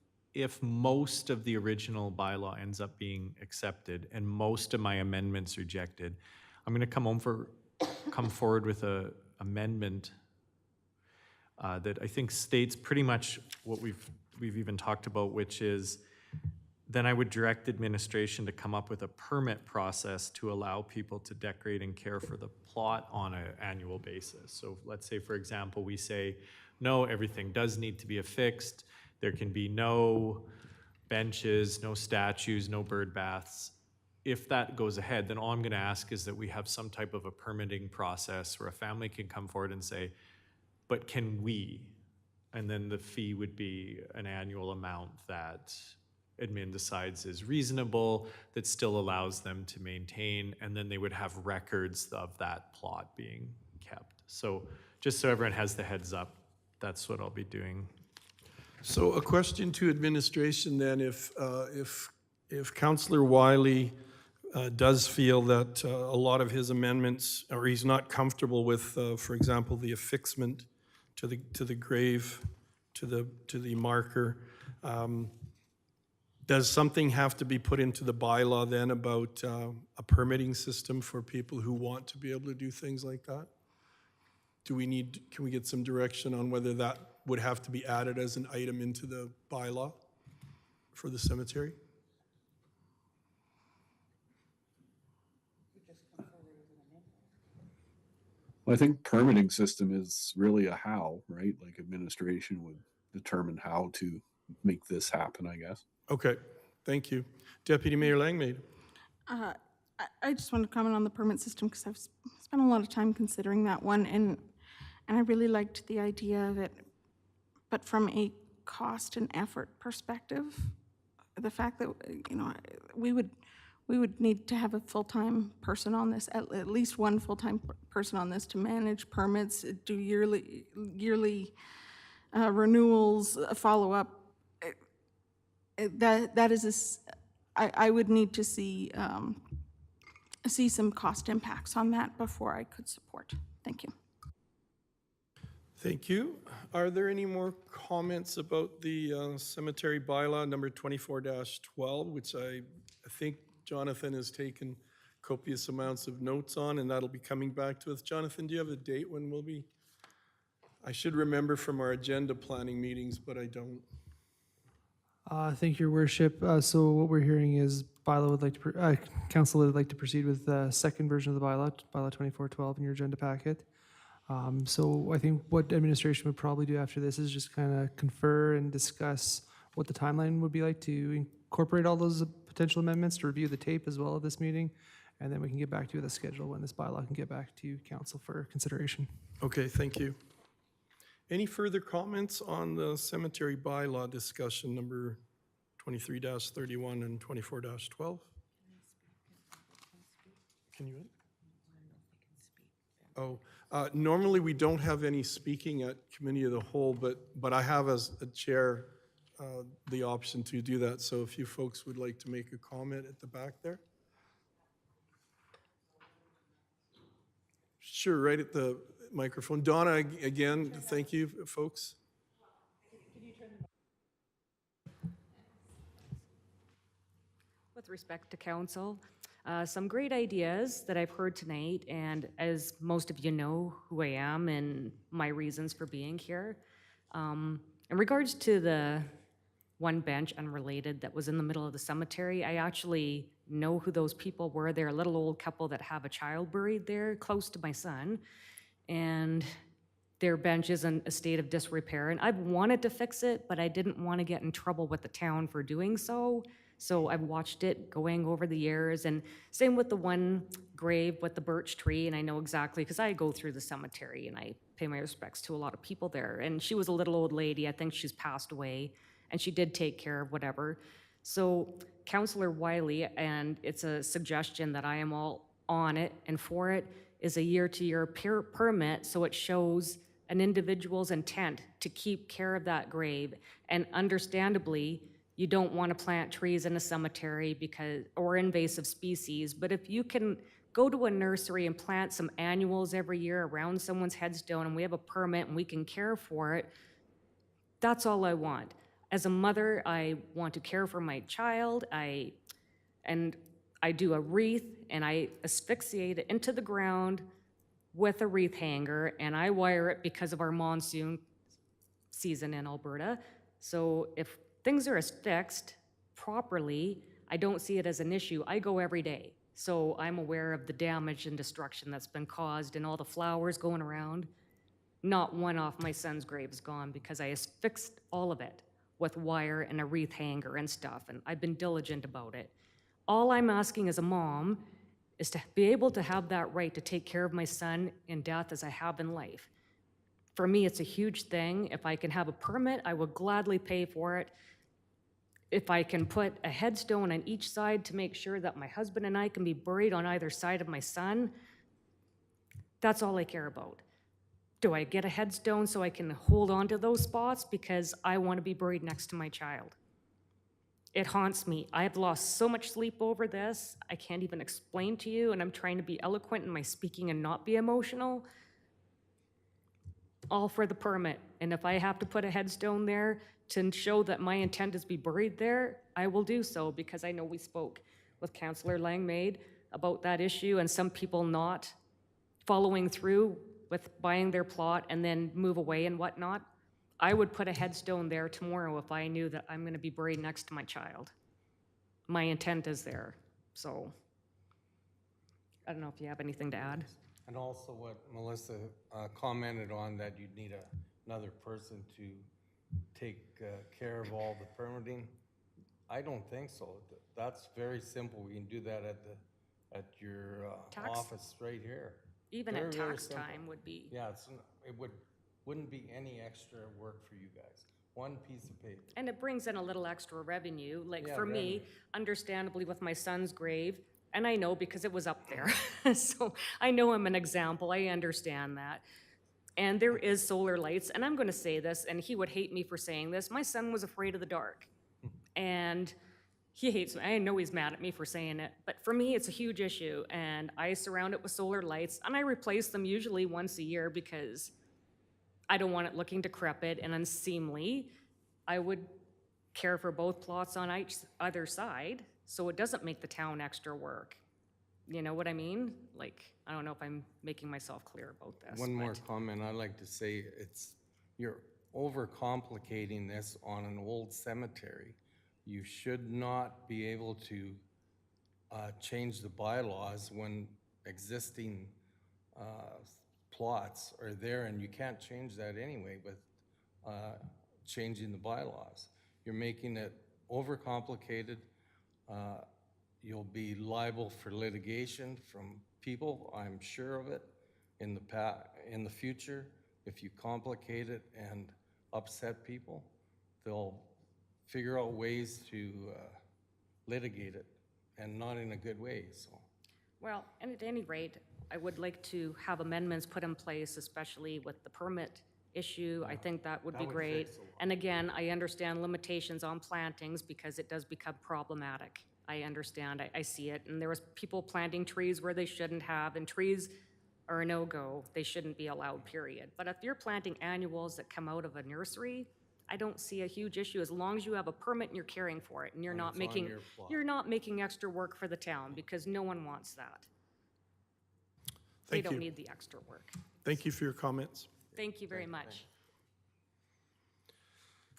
most of the original bylaw ends up being accepted and most of my amendments rejected, I'm going to come forward with a amendment that I think states pretty much what we've even talked about, which is then I would direct administration to come up with a permit process to allow people to decorate and care for the plot on an annual basis. So let's say, for example, we say, no, everything does need to be affixed. There can be no benches, no statues, no bird baths. If that goes ahead, then all I'm going to ask is that we have some type of a permitting process where a family can come forward and say, but can we? And then the fee would be an annual amount that admin decides is reasonable, that still allows them to maintain, and then they would have records of that plot being kept. So just so everyone has the heads up, that's what I'll be doing. So a question to administration then, if Councillor Wiley does feel that a lot of his amendments, or he's not comfortable with, for example, the affixment to the grave, to the marker, does something have to be put into the bylaw then about a permitting system for people who want to be able to do things like that? Can we get some direction on whether that would have to be added as an item into the bylaw for the cemetery? Well, I think permitting system is really a how, right? Like administration would determine how to make this happen, I guess. Okay, thank you. Deputy Mayor Langmaid. I just want to comment on the permit system because I've spent a lot of time considering that one, and I really liked the idea of it, but from a cost and effort perspective, the fact that, you know, we would need to have a full-time person on this, at least one full-time person on this to manage permits, do yearly renewals, follow-up. That is I would need to see some cost impacts on that before I could support. Thank you. Thank you. Are there any more comments about the cemetery bylaw number 24-12, which I think Jonathan has taken copious amounts of notes on, and that'll be coming back to us. Jonathan, do you have a date when we'll be? I should remember from our agenda planning meetings, but I don't. Thank you, Your Worship. So what we're hearing is bylaw would like to, council would like to proceed with the second version of the bylaw 24-12 in your agenda packet. So I think what administration would probably do after this is just kind of confer and discuss what the timeline would be like to incorporate all those potential amendments, to review the tape as well at this meeting, and then we can get back to you with a schedule when this bylaw can get back to council for consideration. Okay, thank you. Any further comments on the cemetery bylaw discussion number 23-31 and 24-12? Can you? Oh, normally we don't have any speaking at committee of the whole, but I have as a chair the option to do that. So if you folks would like to make a comment at the back there. Sure, right at the microphone. Donna, again, thank you, folks. With respect to council, some great ideas that I've heard tonight, and as most of you know who I am and my reasons for being here. In regards to the one bench unrelated that was in the middle of the cemetery, I actually know who those people were. They're a little old couple that have a child buried there close to my son, and their bench is in a state of disrepair, and I've wanted to fix it, but I didn't want to get in trouble with the town for doing so. So I've watched it going over the years, and same with the one grave with the birch tree, and I know exactly, because I go through the cemetery and I pay my respects to a lot of people there, and she was a little old lady, I think she's passed away, and she did take care of whatever. So Councillor Wiley, and it's a suggestion that I am all on it and for it, is a year-to-year permit, so it shows an individual's intent to keep care of that grave, and understandably, you don't want to plant trees in a cemetery or invasive species, but if you can go to a nursery and plant some annuals every year around someone's headstone and we have a permit and we can care for it, that's all I want. As a mother, I want to care for my child, and I do a wreath and I asphyxiate it into the ground with a wreath hanger, and I wire it because of our monsoon season in Alberta. So if things are fixed properly, I don't see it as an issue. I go every day, so I'm aware of the damage and destruction that's been caused and all the flowers going around. Not one off my son's grave is gone because I fixed all of it with wire and a wreath hanger and stuff, and I've been diligent about it. All I'm asking as a mom is to be able to have that right to take care of my son in death as I have in life. For me, it's a huge thing. If I can have a permit, I would gladly pay for it. If I can put a headstone on each side to make sure that my husband and I can be buried on either side of my son, that's all I care about. Do I get a headstone so I can hold on to those spots because I want to be buried next to my child? It haunts me. I have lost so much sleep over this. I can't even explain to you, and I'm trying to be eloquent in my speaking and not be emotional. All for the permit. And if I have to put a headstone there to show that my intent is to be buried there, I will do so, because I know we spoke with Councillor Langmaid about that issue and some people not following through with buying their plot and then move away and whatnot. I would put a headstone there tomorrow if I knew that I'm going to be buried next to my child. My intent is there. So I don't know if you have anything to add. And also what Melissa commented on, that you'd need another person to take care of all the permitting. I don't think so. That's very simple. We can do that at your Tax? office right here. Even Very, at very tax simple. time would be. Yeah, it wouldn't be any extra work for you guys. One piece of paper. And it brings in a little extra revenue. Like Yeah, for me, revenue. understandably with my son's grave, and I know because it was up there. So I know I'm an example. I understand that. And there is solar lights, and I'm going to say this, and he would hate me for saying this. My son was afraid of the dark. And he hates me. I know he's mad at me for saying it, but for me, it's a huge issue. And I surround it with solar lights, and I replace them usually once a year because I don't want it looking decrepit and unseemly. I would care for both plots on either side, so it doesn't make the town extra work. You know what I mean? Like, I don't know if I'm making myself clear about this. One more but- comment I'd like to say, you're overcomplicating this on an old cemetery. You should not be able to change the bylaws when existing plots are there, and you can't change that anyway with changing the bylaws. You're making it overcomplicated. You'll be liable for litigation from people, I'm sure of it, in the future. If you complicate it and upset people, they'll figure out ways to litigate it, and not in a good way, so. Well, and at any rate, I would like to have amendments put in place, especially with the permit issue. I think that would be great. And again, I understand limitations on plantings because it does become problematic. I understand, I see it. And there was people planting trees where they shouldn't have, and trees are a no-go. They shouldn't be allowed, period. But if you're planting annuals that come out of a nursery, I don't see a huge issue as long as you have a permit and you're caring for it and you're And not it's on making, your plot. you're not making extra work for the town because no one wants that. They Thank don't you. need the extra work. Thank you for your comments. Thank you very much.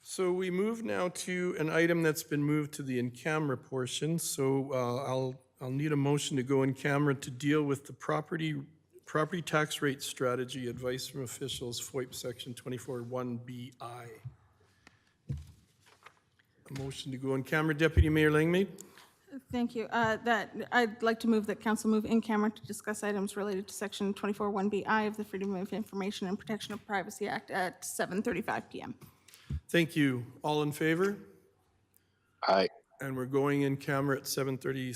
So we move now to an item that's been moved to the in-camera portion. So I'll need a motion to go in camera to deal with the property tax rate strategy, advice from officials, FOIP section 24(1)BI. A motion to go in camera, Deputy Mayor Langmaid. Thank you. I'd like to move that council move in camera to discuss items related to section 24(1)BI of the Freedom of Information and Protection of Privacy Act at 7:35 PM. Thank you. All in favor? Aye. And we're going in camera at 7:36.